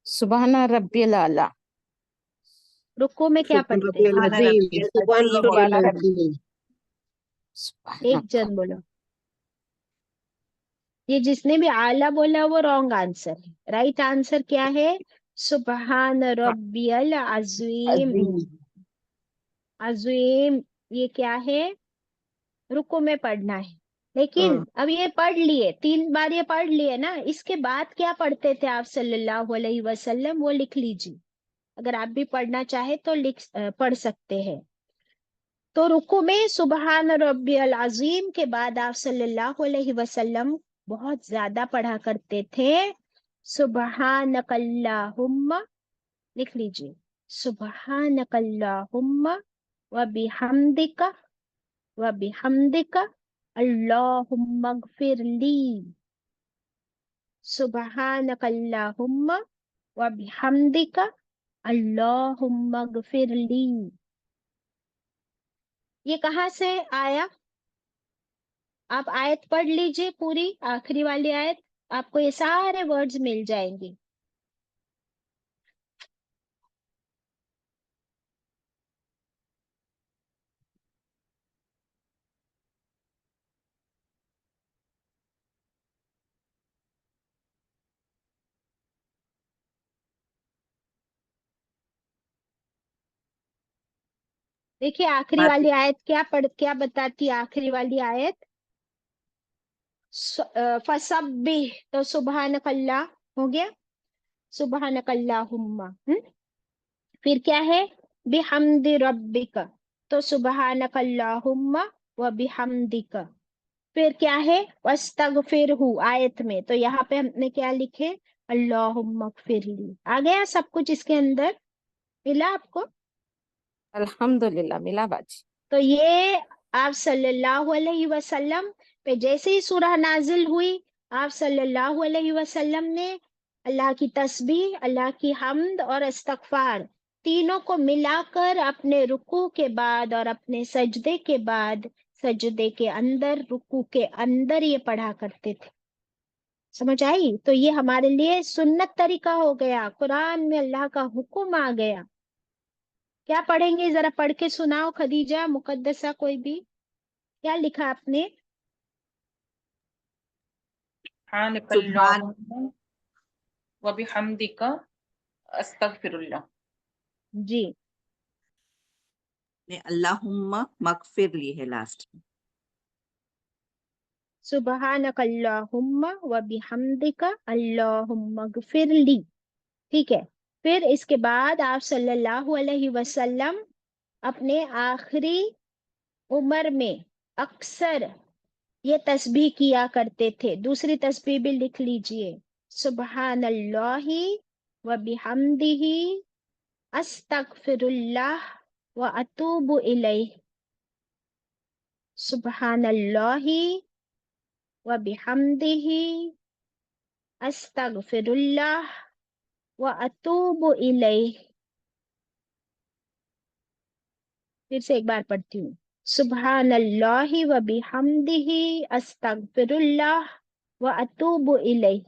सुबहाना रब्बियल आला। रुकू में क्या सुबहान पढ़ते हैं? रब्बियल अजीम, सुबहान रब्बियल सुबहाना रब्बी अजीम। एक जन बोलो। ये जिसने भी आला बोला वो रॉन्ग आंसर है। राइट आंसर क्या है? सुबहान रब्बियल अजीम। अजीम। अजीम ये क्या है? रुको में पढ़ना है। लेकिन हाँ, अब ये पढ़ लिए, 3 बार ये पढ़ लिए ना, इसके बाद क्या पढ़ते थे आप सल्लल्लाहु अलैहि वसल्लम, वो लिख लीजिए। अगर आप भी पढ़ना चाहे तो पढ़ सकते हैं। तो रुकू में सुबहान रब्बियल अजीम के बाद आप सल्लल्लाहु अलैहि वसल्लम बहुत ज्यादा पढ़ा करते थे सुबहानकल्लाहुम्मा। लिख लीजिए, सुबहानकल्लाहुम्मा व बिहम्दिका अल्लाहुम्मा गफिरली। सुबहानकल्लाहुम्मा व बिहम्दिका अल्लाहुम्मा गफिरली। ये कहाँ से आया? आप आयत पढ़ लीजिए पूरी, आखिरी वाली आयत, आपको ये सारे वर्ड्स मिल जाएंगे। देखिए आखिरी वाली आयत क्या बताती है? आखिरी वाली आयत फसब्बिह, तो सुबहानकल्लाह हो गया, सुबहानकल्लाहुम्मा। फिर क्या है? बिहम्दि रब्बिका, तो सुबहानकल्लाहुम्मा व बिहम्दिका। फिर क्या है? वस्तगफिरहु आयत में, तो यहाँ पे हमने क्या लिखे? अल्लाहुम्मा गफिरली। आ गया सब कुछ इसके अंदर? मिला आपको? अल्हम्दुलिल्लाह मिला बाजी। तो ये आप सल्लल्लाहु अलैहि वसल्लम पे जैसे ही सूरह नाजिल हुई, आप सल्लल्लाहु अलैहि वसल्लम ने अल्लाह की तस्बीह, अल्लाह की हम्द और इस्तगफार तीनों को मिलाकर अपने रुकू के बाद और अपने सजदे के बाद, सजदे के अंदर, रुकू के अंदर ये पढ़ा करते थे। समझ आई? तो ये हमारे लिए सुन्नत तरीका हो गया, कुरान में अल्लाह का हुक्म आ गया। क्या पढ़ेंगे? जरा पढ़ के सुनाओ खदीजा, मुकद्दसा, कोई भी। क्या लिखा आपने? सुबहान सुबहानकल्लाहुम्मा व बिहम्दिका अस्तगफिरुल्लाह। जी, ने अल्लाहुम्मा मगफिरली है लास्ट में। सुबहानकल्लाहुम्मा व बिहम्दिका अल्लाहुम्मा गफिरली। ठीक है। फिर इसके बाद आप सल्लल्लाहु अलैहि वसल्लम अपने आखिरी उम्र में अक्सर ये तस्बीह किया करते थे। दूसरी तस्बीह भी लिख लीजिए, सुबहानल्लाहि व बिहम्दिही अस्तगफिरुल्लाह व अतूबु इलैह। सुबहानल्लाहि व बिहम्दिही अस्तगफिरुल्लाह व अतूबु इलैह। फिर से एक बार पढ़ती हूँ, सुबहानल्लाहि व बिहम्दिही अस्तगफिरुल्लाह व अतूबु इलैह।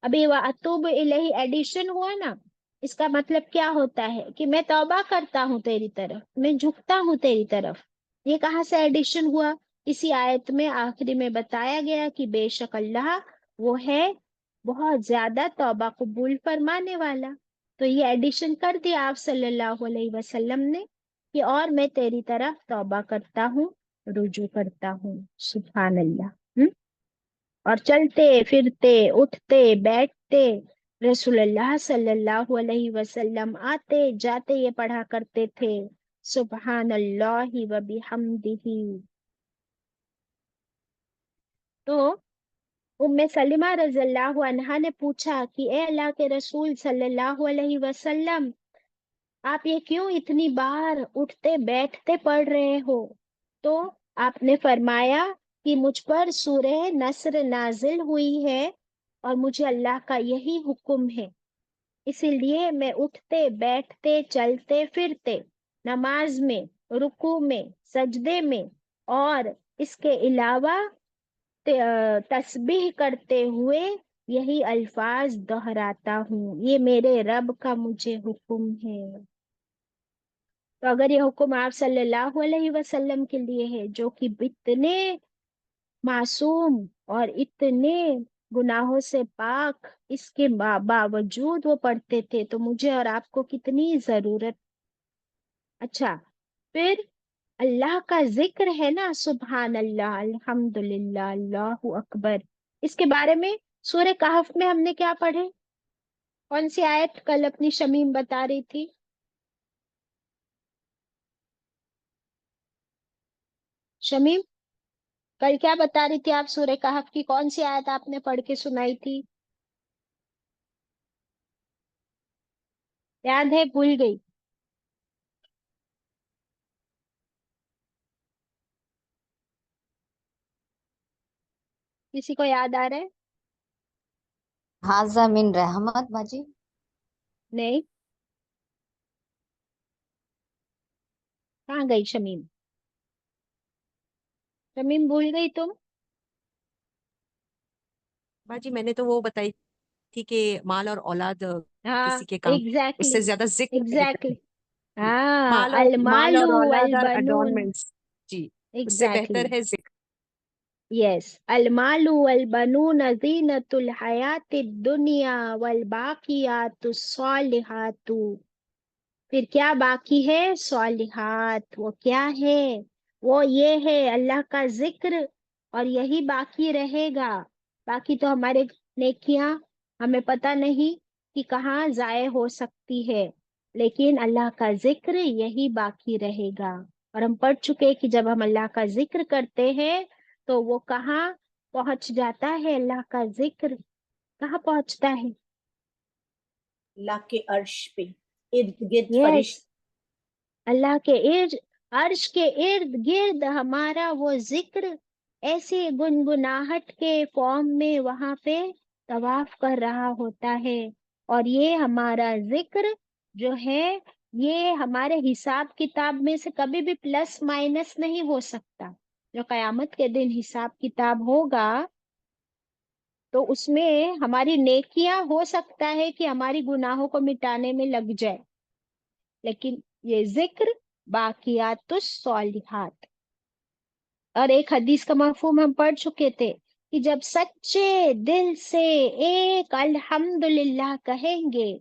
अभी व अतूबु इलैह एडिशन हुआ ना, اس کا مطلب کیا ہوتا ہے کہ میں توبہ کرتا ہوں تیری طرف، میں جھکتا ہوں تیری طرف. یہ کہاں سے ایڈیشن ہوا؟ اسی آیت میں آخری میں بتایا گیا کہ بے شک اللہ وہ ہے بہت زیادہ توبہ قبول فرمانے والا. تو یہ ایڈیشن کر دیا آپ صلی اللہ علیہ وسلم نے کہ اور میں تیری طرف توبہ کرتا ہوں، رجوع کرتا ہوں. سبحان اللہ. اور چلتے پھرتے اٹھتے بیٹھتے رسول اللہ صلی اللہ علیہ وسلم آتے جاتے یہ پڑھا کرتے تھے سبحان اللہ و بحمدہ. تو ام سلمہ رضی اللہ عنہا نے پوچھا کہ اے اللہ کے رسول صلی اللہ علیہ وسلم، آپ یہ کیوں اتنی بار اٹھتے بیٹھتے پڑھ رہے ہو؟ تو آپ نے فرمایا کہ مجھ پر سورہ نصر نازل ہوئی ہے اور مجھے اللہ کا یہی حکم ہے، اسی لیے میں اٹھتے بیٹھتے چلتے پھرتے نماز میں، رکوع میں، سجدے میں اور اس کے علاوہ تسبیح کرتے ہوئے یہی الفاظ دہراتا ہوں، یہ میرے رب کا مجھے حکم ہے. تو اگر یہ حکم آپ صلی اللہ علیہ وسلم کے لیے ہے جو کہ اتنے معصوم اور اتنے گناہوں سے پاک، اس کے باوجود وہ پڑھتے تھے، تو مجھے اور آپ کو کتنی ضرورت. اچھا، پھر اللہ کا ذکر ہے نا، سبحان اللہ، الحمدللہ، اللہ اکبر. اس کے بارے میں سورہ کہف میں ہم نے کیا پڑھے؟ کون سی آیت کل اپنی شمیم بتا رہی تھی؟ شمیم کل کیا بتا رہی تھی آپ؟ سورہ کہف کی کون سی آیت آپ نے پڑھ کے سنائی تھی؟ یاد ہے؟ بھول گئی؟ کسی کو یاد آ رہا ہے؟ हाजा मिन रहमत बाजी. نہیں. کہاں گئی شمیم؟ شمیم بھول گئی تم؟ باجی میں نے تو وہ بتائی تھی کہ مال اور اولاد ہاں کسی کے کام اس ایگزیکٹلی سے زیادہ ذکر نہیں ایگزیکٹلی. کرنا. ہاں، مال المال اور اولاد اور والبنون. اڈورنمنٹس جی اس سے ایگزیکٹلی. بہتر ہے ذکر. یس، المال والبنون زینت الحیات الدنیا والباقیات الصالحات. پھر کیا باقی ہے؟ صالحات. وہ کیا ہے؟ وہ یہ ہے اللہ کا ذکر، اور یہی باقی رہے گا. باقی تو ہمارے نیکیاں ہمیں پتہ نہیں کہ کہاں ضائع ہو سکتی ہے، لیکن اللہ کا ذکر یہی باقی رہے گا. اور ہم پڑھ چکے کہ جب ہم اللہ کا ذکر کرتے ہیں تو وہ کہاں پہنچ جاتا ہے؟ اللہ کا ذکر کہاں پہنچتا ہے؟ اللہ کے عرش پہ ارد گرد یس، فرشتے. اللہ کے عرش کے ارد گرد ہمارا وہ ذکر ایسی گنگناہٹ کے فارم میں وہاں پہ طواف کر رہا ہوتا ہے. اور یہ ہمارا ذکر جو ہے یہ ہمارے حساب کتاب میں سے کبھی بھی پلس مائنس نہیں ہو سکتا. جو قیامت کے دن حساب کتاب ہوگا تو اس میں ہماری نیکیاں ہو سکتا ہے کہ ہماری گناہوں کو مٹانے میں لگ جائے، لیکن یہ ذکر باقیات الصالحات. اور ایک حدیث کا مفہوم ہم پڑھ چکے تھے کہ جب سچے دل سے ایک الحمدللہ کہیں گے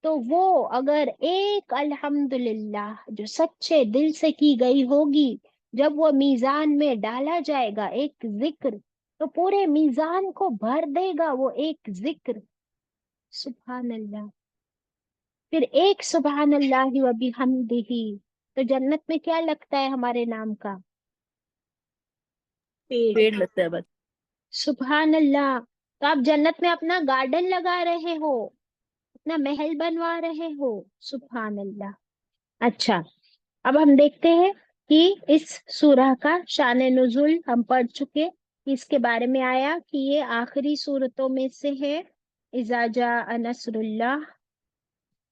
تو وہ اگر ایک الحمدللہ جو سچے دل سے کی گئی ہوگی، جب وہ میزان میں ڈالا جائے گا ایک ذکر، تو پورے میزان کو بھر دے گا وہ ایک ذکر. سبحان اللہ. پھر ایک سبحان اللہ و بحمدہ. تو جنت میں کیا لگتا ہے ہمارے نام کا؟ پیڑ لگتا ہے بس. سبحان اللہ. تو آپ جنت میں اپنا گارڈن لگا رہے ہو، اپنا محل بنوا رہے ہو. سبحان اللہ. اچھا، اب ہم دیکھتے ہیں کہ اس سورہ کا شان نزول ہم پڑھ چکے. اس کے بارے میں آیا کہ یہ آخری سورتوں میں سے ہے. اذا جاء نصر اللہ.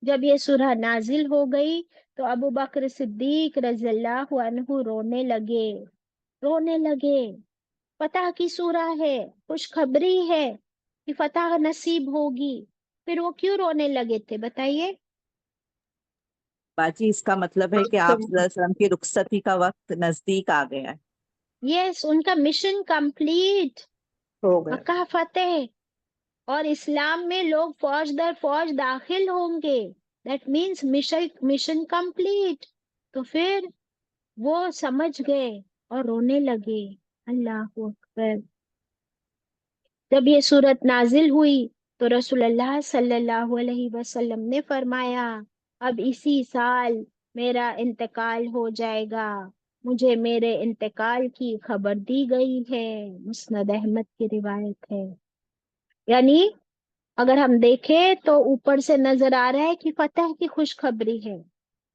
جب یہ سورہ نازل ہو گئی تو ابو بکر صدیق رضی اللہ عنہ رونے لگے. فتح کی سورہ ہے، خوشخبری ہے کہ فتح نصیب ہوگی. پھر وہ کیوں رونے لگے تھے بتائیے؟ باجی اس کا مطلب ہے کہ آپ صلی اللہ علیہ وسلم کی رخصتی کا وقت نزدیک آ گیا ہے. یس، ان کا مشن کمپلیٹ، ہو گیا. مکہ فتح، اور اسلام میں لوگ فوج در فوج داخل ہوں گے. That means mission complete. تو پھر وہ سمجھ گئے اور رونے لگے. اللہ اکبر. جب یہ صورت نازل ہوئی تو رسول اللہ صلی اللہ علیہ وسلم نے فرمایا اب اسی سال میرا انتقال ہو جائے گا. مجھے میرے انتقال کی خبر دی گئی ہے. مسند احمد کی روایت ہے. یعنی اگر ہم دیکھیں تو اوپر سے نظر آ رہا ہے کہ فتح کی خوشخبری ہے،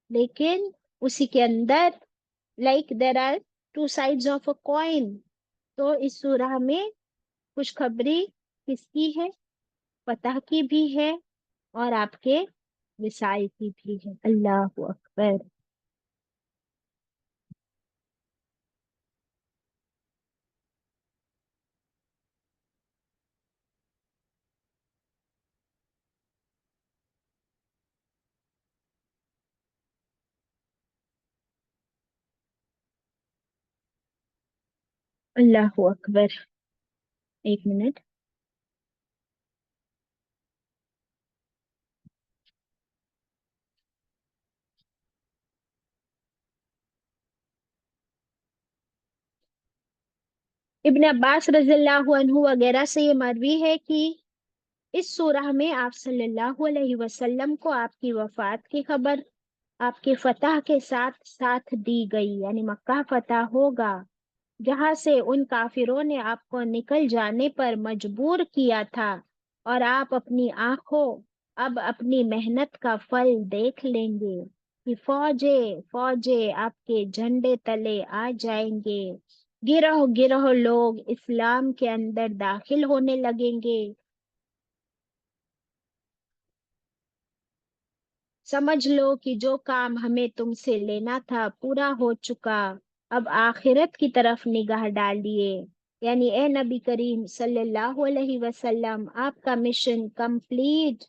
لیکن اسی کے اندر like there are two sides of a coin. تو اس سورہ میں خوشخبری کس کی ہے؟ فتح کی بھی ہے اور آپ کے وصال کی بھی ہے. اللہ اکبر. اللہ اکبر. ایک منٹ. ابن عباس رضی اللہ عنہ وغیرہ سے یہ مروی ہے کہ اس سورہ میں آپ صلی اللہ علیہ وسلم کو آپ کی وفات کی خبر آپ کے فتح کے ساتھ ساتھ دی گئی. یعنی مکہ فتح ہوگا، جہاں سے ان کافروں نے آپ کو نکل جانے پر مجبور کیا تھا، اور آپ اپنی آنکھوں اب اپنی محنت کا پھل دیکھ لیں گے کہ فوجیں آپ کے جھنڈے تلے آ جائیں گے. گروہ گروہ لوگ اسلام کے اندر داخل ہونے لگیں گے. سمجھ لو کہ جو کام ہمیں تم سے لینا تھا پورا ہو چکا. اب آخرت کی طرف نگاہ ڈالیے. یعنی اے نبی کریم صلی اللہ علیہ وسلم، آپ کا مشن کمپلیٹ.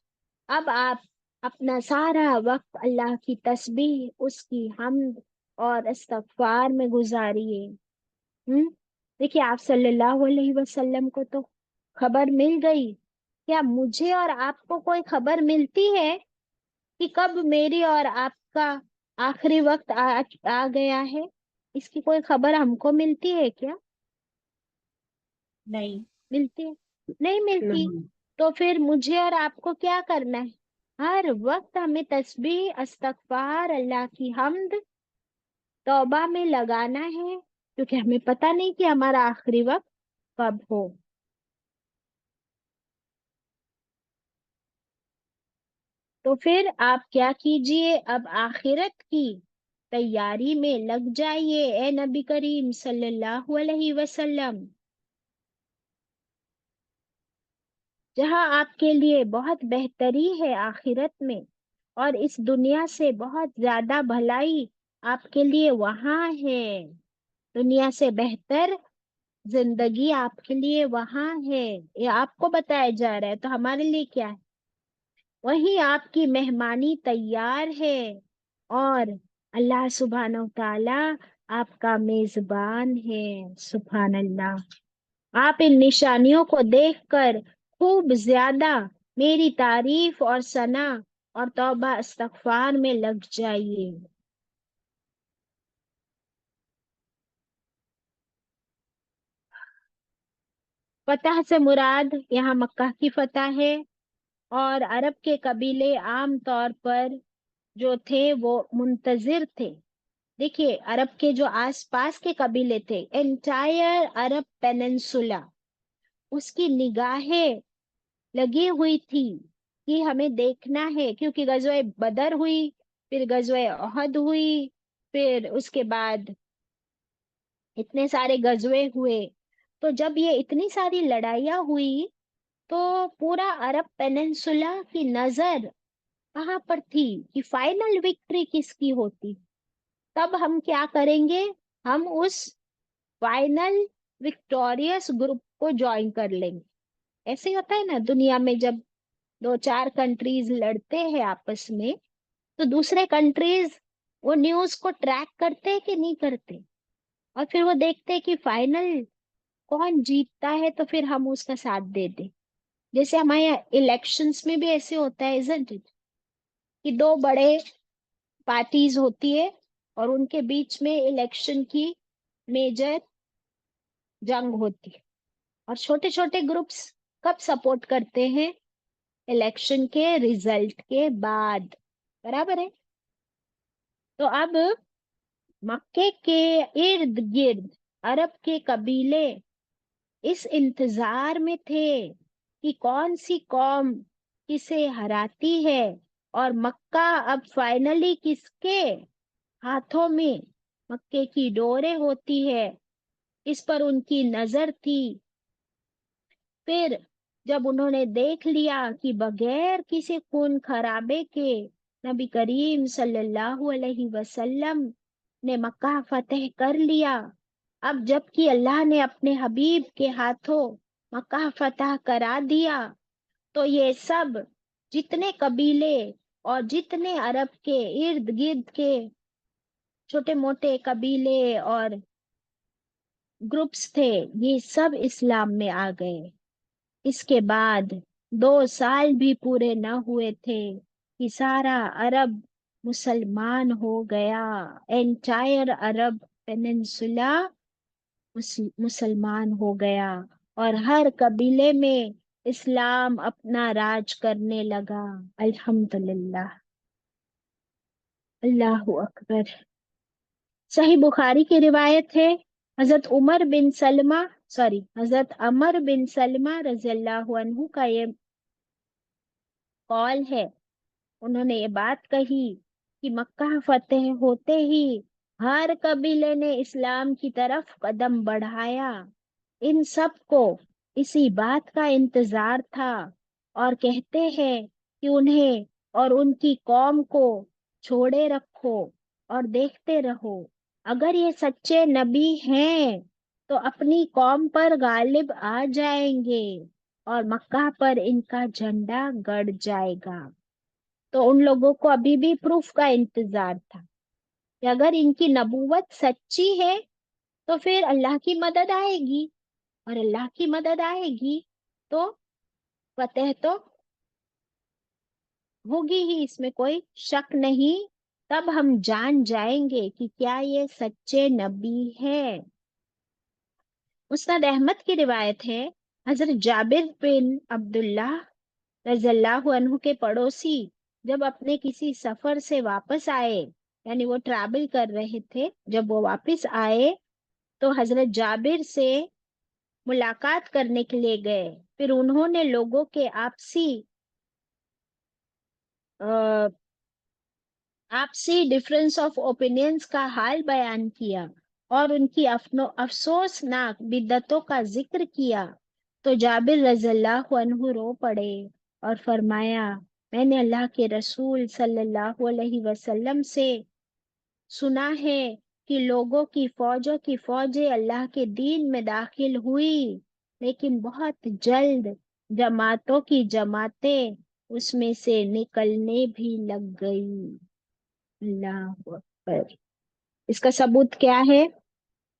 اب آپ اپنا سارا وقت اللہ کی تسبیح، اس کی حمد اور استغفار میں گزاریے. دیکھیے آپ صلی اللہ علیہ وسلم کو تو خبر مل گئی. کیا مجھے اور آپ کو کوئی خبر ملتی ہے کہ کب میری اور آپ کا آخری وقت آ گیا ہے؟ اس کی کوئی خبر ہم کو ملتی ہے کیا؟ نہیں ملتی ہے؟ نہیں ملتی. تو پھر مجھے اور آپ کو کیا کرنا ہے؟ ہر وقت ہمیں تسبیح، استغفار، اللہ کی حمد، توبہ میں لگانا ہے، کیونکہ ہمیں پتہ نہیں کہ ہمارا آخری وقت کب ہو. تو پھر آپ کیا کیجئے، اب آخرت کی تیاری میں لگ جائیے اے نبی کریم صلی اللہ علیہ وسلم، جہاں آپ کے لیے بہت بہتری ہے آخرت میں، اور اس دنیا سے بہت زیادہ بھلائی آپ کے لیے وہاں ہے. دنیا سے بہتر زندگی آپ کے لیے وہاں ہے. یہ آپ کو بتایا جا رہا ہے، تو ہمارے لیے کیا ہے؟ وہی آپ کی مہمانی تیار ہے، اور اللہ سبحانہ وتعالی آپ کا میزبان ہے. سبحان اللہ. آپ ان نشانیوں کو دیکھ کر خوب زیادہ میری تعریف اور ثنا اور توبہ استغفار میں لگ جائیے. فتح سے مراد یہاں مکہ کی فتح ہے، اور عرب کے قبیلے عام طور پر جو تھے وہ منتظر تھے. دیکھیے عرب کے جو آس پاس کے قبیلے تھے، انٹائر عرب پیننسولا، اس کی نگاہیں لگی ہوئی تھی کہ ہمیں دیکھنا ہے، کیونکہ غزوہ بدر ہوئی، پھر غزوہ احد ہوئی، پھر اس کے بعد اتنے سارے غزوے ہوئے. تو جب یہ اتنی ساری لڑائیاں ہوئی تو پورا عرب پیننسولا کی نظر کہاں پر تھی کہ فائنل وکٹری کس کی ہوتی. تب ہم کیا کریں گے؟ ہم اس فائنل وکٹوریس گروپ کو جوائن کر لیں گے. ایسے ہی ہوتا ہے نا دنیا میں، جب दो चार कंट्रीज लड़ते हैं आपस में, तो दूसरे कंट्रीज वो न्यूज को ट्रैक करते हैं कि नहीं करते, और फिर वो देखते हैं कि फाइनल कौन जीतता है तो फिर हम उसका साथ दे दें। जैसे हमारे इलेक्शंस में भी ऐसे होता है, isn't it? कि दो बड़े पार्टीज होती है और उनके बीच में इलेक्शन की मेजर जंग होती है, और छोटे छोटे ग्रुप्स कब सपोर्ट करते हैं? इलेक्शन के रिजल्ट के बाद, बराबर है। तो अब मक्के के इर्द गिर्द अरब के कबीले इस इंतजार में थे कि कौन सी कौम किसे हराती है, और मक्का अब फाइनली किसके हाथों में मक्के की डोरें होती है, इस पर उनकी नजर थी। फिर जब उन्होंने देख लिया कि बगैर किसी खून खराबे के नबी करीम सल्लल्लाहु अलैहि वसल्लम ने मक्का फतेह कर लिया, अब जबकि अल्लाह ने अपने हबीब के हाथों मक्का फतह करा दिया, तो ये सब जितने कबीले और जितने अरब के इर्द गिर्द के छोटे मोटे कबीले और ग्रुप्स थे, ये सब इस्लाम में आ गए। इसके बाद 2 साल भी पूरे न हुए थे कि सारा अरब मुसलमान हो गया। एंटायर अरब पेनिनसुला मुसलमान हो गया, और हर कबीले में इस्लाम अपना राज करने लगा। अल्हम्दुलिल्लाह, अल्लाहु अकबर। सही बुखारी की रिवायत है, हजरत अमर बिन सलमा रज़ियल्लाहु अन्हु का ये कॉल है। उन्होंने ये बात कही कि मक्का फतेह होते ही हर कबीले ने इस्लाम की तरफ कदम बढ़ाया। इन सब को इसी बात का इंतजार था, और कहते हैं कि उन्हें और उनकी कौम को छोड़े रखो और देखते रहो, अगर ये सच्चे नबी हैं तो अपनी कौम पर गालिब आ जाएंगे और मक्का पर इनका झंडा गड़ जाएगा। तो उन लोगों को अभी भी प्रूफ का इंतजार था कि अगर इनकी नबूवत सच्ची है तो फिर अल्लाह की मदद आएगी, और अल्लाह की मदद आएगी तो फतेह तो होगी ही, इसमें कोई शक नहीं। तब हम जान जाएंगे कि क्या ये सच्चे नबी है। मुस्नद अहमद की रिवायत है, हजरत जाबिर बिन अब्दुल्लाह रज़ियल्लाहु अन्हु के पड़ोसी जब अपने किसी सफर से वापस आए, यानी वो ट्रैवल कर रहे थे, जब वो वापस आए तो हजरत जाबिर से मुलाकात करने के लिए गए। फिर उन्होंने लोगों के आपसी डिफरेंस ऑफ ओपिनियंस का हाल बयान किया और उनकी अफसोसनाक बिद्दतों का जिक्र किया। तो जाबिर रज़ियल्लाहु अन्हु रो पड़े और फरमाया, मैंने अल्लाह के रसूल सल्लल्लाहु अलैहि वसल्लम से सुना है कि लोगों की फौजें अल्लाह के दीन में दाखिल हुई, लेकिन बहुत जल्द जमातों की जमातें उसमें से निकलने भी लग गई। अल्लाह अकबर। इसका सबूत क्या है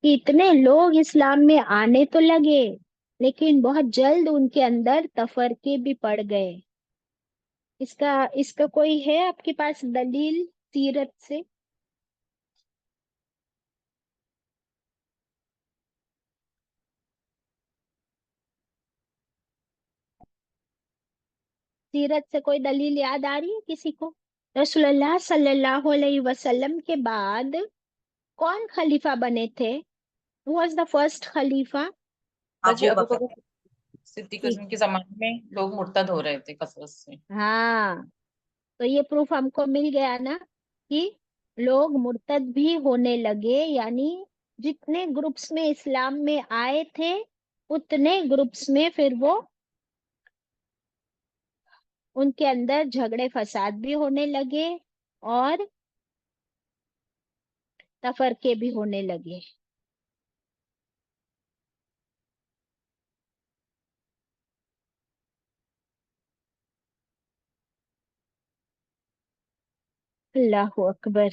कि इतने लोग इस्लाम में आने तो लगे, लेकिन बहुत जल्द उनके अंदर तफरके भी पड़ गए। इसका इसका कोई है आपके पास दलील सीरत से? सीरत से कोई दलील याद आ रही है किसी को? रसूलुल्लाह सल्लल्लाहु अलैहि वसल्लम के बाद कौन खलीफा बने थे? Who was the first खलीफा? हाजी अबू अबू बकर। बकर सिद्दीक ठीक, के जमाने में लोग मुर्तद हो रहे थे कसरत से। हाँ, तो ये प्रूफ हमको मिल गया ना कि लोग मुर्तद भी होने लगे, यानी जितने ग्रुप्स में इस्लाम में आए थे उतने ग्रुप्स में फिर वो उनके अंदर झगड़े फसाद भी होने लगे और तफरके भी होने लगे। अल्लाहु अकबर।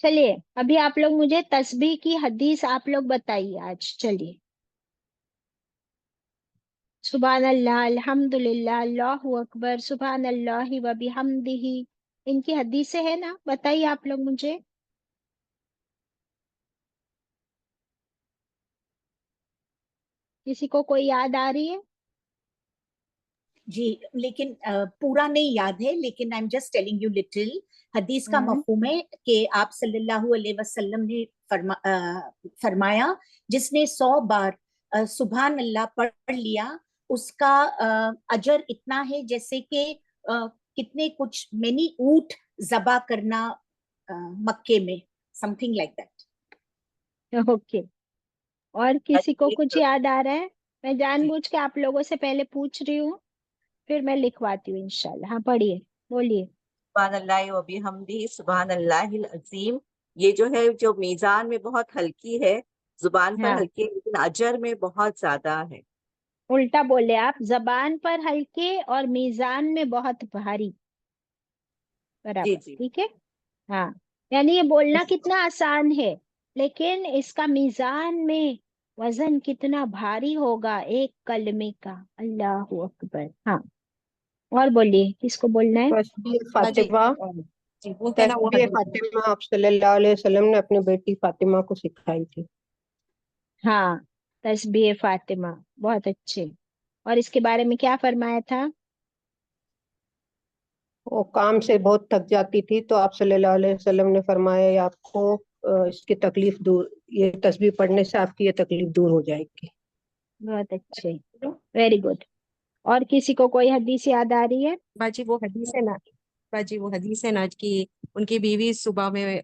चलिए अभी आप लोग मुझे तस्बीह की हदीस आप लोग बताइए आज। चलिए, सुभान अल्लाह, अल्हम्दुलिल्लाह, अल्लाहु अकबर, सुभान अल्लाह व बिहम्दिही, इनकी हदीसें है ना, बताइए आप लोग मुझे। किसी को कोई याद आ रही है? जी, लेकिन पूरा नहीं याद है, लेकिन I am just telling you little. हदीस का मफहूम है कि आप सल्लल्लाहु अलैहि वसल्लम ने फरमाया, जिसने 100 बार सुभान अल्लाह पढ़ लिया, उसका अजर इतना है जैसे कि कितने कुछ मेनी ऊंट ज़बा करना मक्के में, समथिंग लाइक दैट। ओके, और किसी को एक कुछ याद आ रहा है? मैं जी, जानबूझ के आप लोगों से पहले पूछ रही हूँ, फिर मैं लिखवाती हूँ इंशाल्लाह। हाँ पढ़िए, बोलिए। सुभान अल्लाह व बिहम्दिही सुभान अल्लाहिल अजीम। ये जो है, जो मीजान में बहुत हल्की है, जुबान पर हाँ, हल्की है, लेकिन अजर में बहुत ज्यादा है। उल्टा बोले आप, जबान पर हल्के और मीजान में बहुत भारी। जी बराबर, जी। ठीक है। हाँ, यानी ये बोलना कितना आसान है, लेकिन इसका मीजान में वजन कितना भारी होगा एक कलमे का। अल्लाहु अकबर। हाँ, और बोलिए, किसको बोलना है? तस्बीह बाजी फातिमा। जी बोलते हैं ना वो तस्बीह हदीस। फातिमा आप सल्लल्लाहु अलैहि वसल्लम ने अपनी बेटी फातिमा को सिखाई थी। हाँ, तस्बीह फातिमा, बहुत अच्छे। और इसके बारे में क्या फरमाया था? वो काम से बहुत थक जाती थी, तो आप सल्लल्लाहु अलैहि वसल्लम ने फरमाया, ये आपको इसकी तकलीफ दूर, ये तस्बीह पढ़ने से आपकी ये तकलीफ दूर हो जाएगी। बहुत अच्छे, वेरी गुड। और किसी को कोई हदीस याद आ रही है? बाजी वो हदीस है ना, बाजी वो हदीस है ना कि उनकी बीवी सुबह में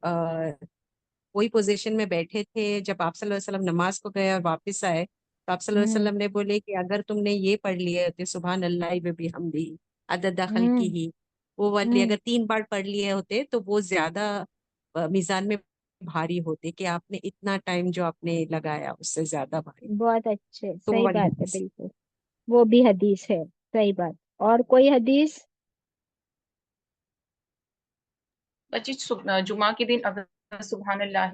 वही पोजीशन में बैठे थे जब आप सल्लल्लाहु अलैहि वसल्लम नमाज को गए और वापस आए, तो आप सल्लल्लाहु अलैहि हम्म वसल्लम ने बोले कि अगर तुमने ये पढ़ लिए होते सुभान अल्लाह व बिहम्दी अदद हम्म खल्किही, वो वाली हम्म अगर 3 बार पढ़ लिए होते तो वो ज्यादा मीजान में भारी होते, कि आपने इतना टाइम जो आपने लगाया उससे ज्यादा भारी। बहुत अच्छे, तो वो सही वाली बात है, हदीस। बिल्कुल। वो भी हदीस है, सही बात। और कोई हदीस? बच्ची जुमा के दिन अगर सुभान अल्लाह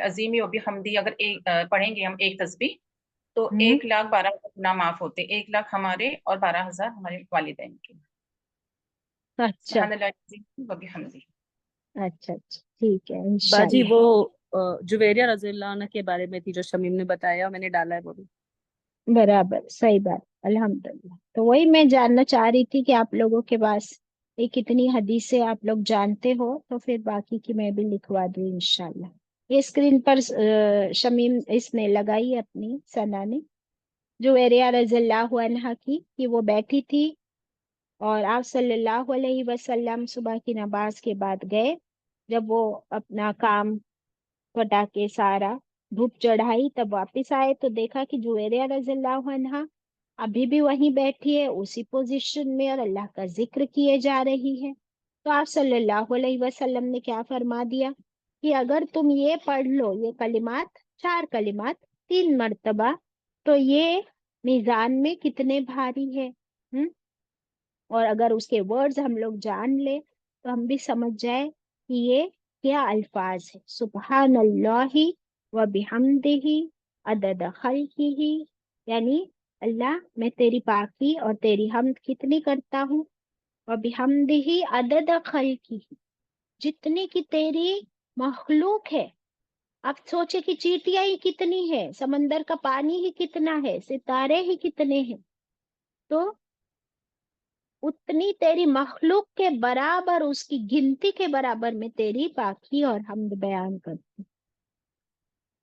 अजीम व बिहम्दी अगर एक पढ़ेंगे हम एक तस्बीह, तो हम्म 1,12,000 गुनाह माफ होते, 1,00,000 हमारे और 12,000 हमारे वालिदैन के। अच्छा सुभान अल्लाह अजीम व बिहम्दी। अच्छा अच्छा, ठीक है, बाजी इंशाल्लाह। वो जुवेरिया रज़ियल्लाहु अन्हा के बारे में थी जो शमीम ने बताया, मैंने डाला है वो भी। बराबर, सही बात, अल्हम्दुलिल्लाह। तो वही मैं जानना चाह रही थी कि आप लोगों के पास ये कितनी हदीसें आप लोग जानते हो, तो फिर बाकी की मैं भी लिखवा दूँ इंशाल्लाह। ये स्क्रीन पर शमीम इसने लगाई है अपनी, सना ने, जुवेरिया रज़ियल्लाहु अन्हा की, कि वो बैठी थी और आप सल्लल्लाहु अलैहि वसल्लम सुबह की नमाज के बाद गए। जब वो अपना काम पटा के सारा धूप चढ़ाई, तब वापस आए तो देखा कि जुवेरिया रज़ियल्लाहु अन्हा अभी भी वहीं बैठी है, उसी पोजीशन में, और अल्लाह का जिक्र किए जा रही है। तो आप सल्लल्लाहु अलैहि वसल्लम ने क्या फरमा दिया कि अगर तुम ये पढ़ लो, ये कलिमात, 4 कलिमात 3 मर्तबा, तो ये मीजान में कितने भारी है। और अगर उसके वर्ड्स हम लोग जान ले, तो हम भी समझ जाए कि ये क्या अल्फाज है। सुबहान अल्लाहि व बिहम्दिही अदद खल्किही, यानी अल्लाह, मैं तेरी पाकी और तेरी हमद कितनी करता हूँ। व बिहम्दिही अदद खल्किही, जितनी की तेरी मखलूक है। आप सोचे कि चींटियां ही कितनी है, समंदर का पानी ही कितना है, सितारे ही कितने हैं, तो उतनी तेरी मखलूक के बराबर, उसकी गिनती के बराबर में तेरी पाकी और हमद बयान करती।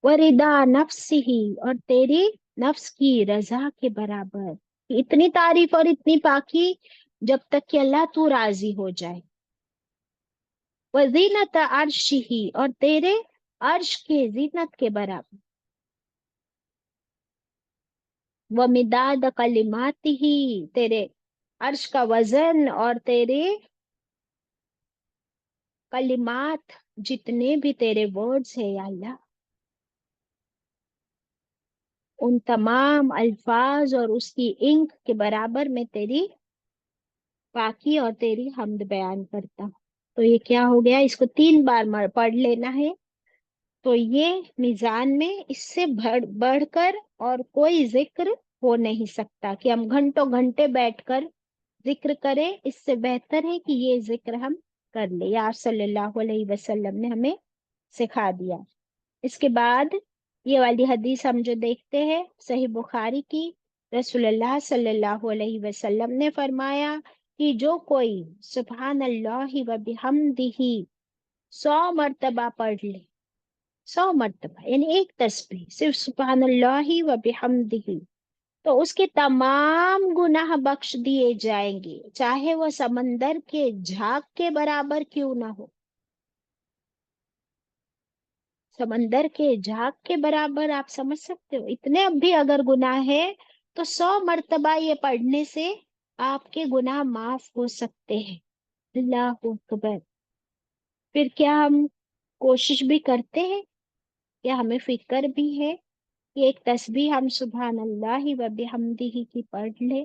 वरिदा नफ्सिही, और तेरी नफ्स की रजा के बराबर। इतनी तारीफ और इतनी पाकी जब तक कि अल्लाह तू राजी हो जाए। वजीनत अर्शिही, और तेरे अर्श के जीनत के बराबर। व मिदाद कलिमातिही, तेरे अर्श का वजन और तेरे कलिमात, जितने भी तेरे वर्ड्स है या अल्लाह, उन तमाम अल्फाज और उसकी इंक के बराबर में तेरी पाकी और तेरी हमद बयान करता हूँ। तो ये क्या हो गया, इसको 3 बार पढ़ लेना है। तो ये मीजान में इससे बढ़कर और कोई जिक्र हो नहीं सकता कि हम घंटों घंटे बैठकर जिक्र करें। इससे बेहतर है कि ये जिक्र हम कर ले, या सल्लल्लाहु अलैहि वसल्लम ने हमें सिखा दिया। इसके बाद ये वाली हदीस हम जो देखते हैं सही बुखारी की, रसूलुल्लाह सल्लल्लाहु अलैहि वसल्लम ने फरमाया कि जो कोई सुभान अल्लाह व बिहम्दिही 100 मर्तबा पढ़ ले, 100 मर्तबा यानी एक तस्बीह सिर्फ सुभान अल्लाह व बिहम्दिही, तो उसके तमाम गुनाह बख्श दिए जाएंगे, चाहे वह समंदर के झाग के बराबर क्यों ना हो। समंदर के झाग के बराबर, आप समझ सकते हो इतने भी अगर गुनाह है तो 100 मर्तबा ये पढ़ने से आपके गुनाह माफ हो सकते हैं। अल्लाह अकबर। फिर क्या हम कोशिश भी करते हैं, क्या हमें फिक्र भी है कि एक तस्बीह हम सुभान अल्लाह व बिहम्दिही की पढ़ ले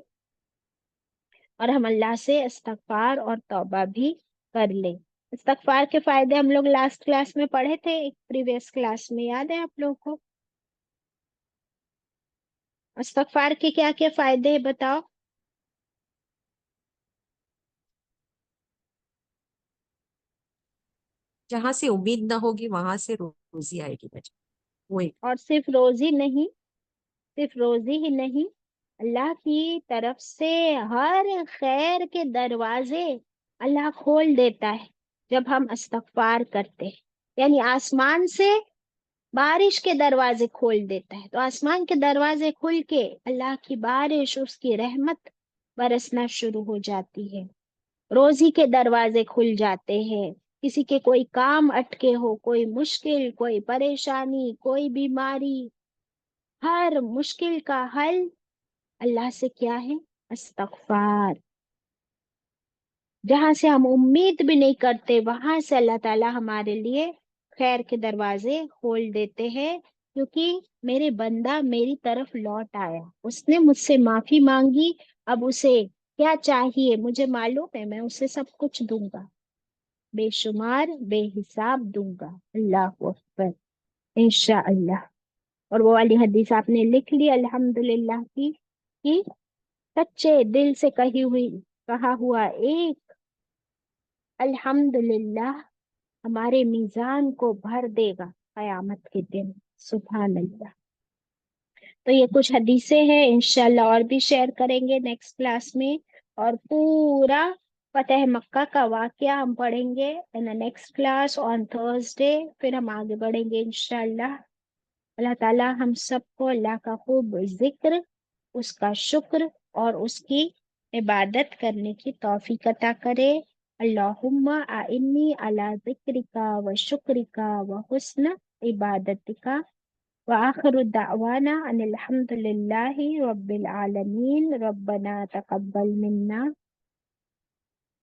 और हम अल्लाह से इस्तगफार और तौबा भी कर ले। इस्तगफार के फायदे हम लोग लास्ट क्लास में पढ़े थे, एक प्रीवियस क्लास में, याद है आप लोगों को? इस्तगफार के क्या क्या फायदे हैं बताओ। जहां से उम्मीद ना होगी वहां से रोजी आएगी बच्चे, वो एक। और सिर्फ रोजी नहीं, सिर्फ रोजी ही नहीं, अल्लाह की तरफ से हर खैर के दरवाजे अल्लाह खोल देता है जब हम इस्तगफार करते हैं। यानी आसमान से बारिश के दरवाजे खोल देता है, तो आसमान के दरवाजे खुल के अल्लाह की बारिश, उसकी रहमत बरसना शुरू हो जाती है। रोजी के दरवाजे खुल जाते हैं, किसी के कोई काम अटके हो, कोई मुश्किल, कोई परेशानी, कोई बीमारी, हर मुश्किल का हल अल्लाह से क्या है, इस्तगफार। जहां से हम उम्मीद भी नहीं करते वहां से अल्लाह ताला हमारे लिए खैर के दरवाजे खोल देते हैं, क्योंकि मेरे बंदा मेरी तरफ लौट आया, उसने मुझसे माफी मांगी, अब उसे क्या चाहिए मुझे मालूम है, मैं उसे सब कुछ दूंगा, बेशुमार बेहिसाब दूंगा। अल्लाह अकबर, इंशाअल्लाह। और वो वाली हदीस आपने लिख ली अल्हम्दुलिल्लाह की, कि सच्चे दिल से कही हुई, कहा हुआ एक अल्हम्दुलिल्लाह हमारे मीजान को भर देगा कयामत के दिन। सुभान अल्लाह। तो ये कुछ हदीसें हैं, इंशाल्लाह और भी शेयर करेंगे नेक्स्ट क्लास में। और पूरा फतेह मक्का का वाकया हम पढ़ेंगे in the next class on Thursday. फिर हम आगे बढ़ेंगे इंशाल्लाह। अल्लाह ताला हम सबको अल्लाह का खूब जिक्र, उसका शुक्र और उसकी इबादत करने की तौफीक अता करे। अल्लाहुम्मा आइन्नी अला जिक्रिका व शुक्रिका व हुस्न इबादतिका व आखिरु दावाना अनिल हम्दुलिल्लाहि रब्बिल आलमीन। रब्बना तक़ब्बल मिन्ना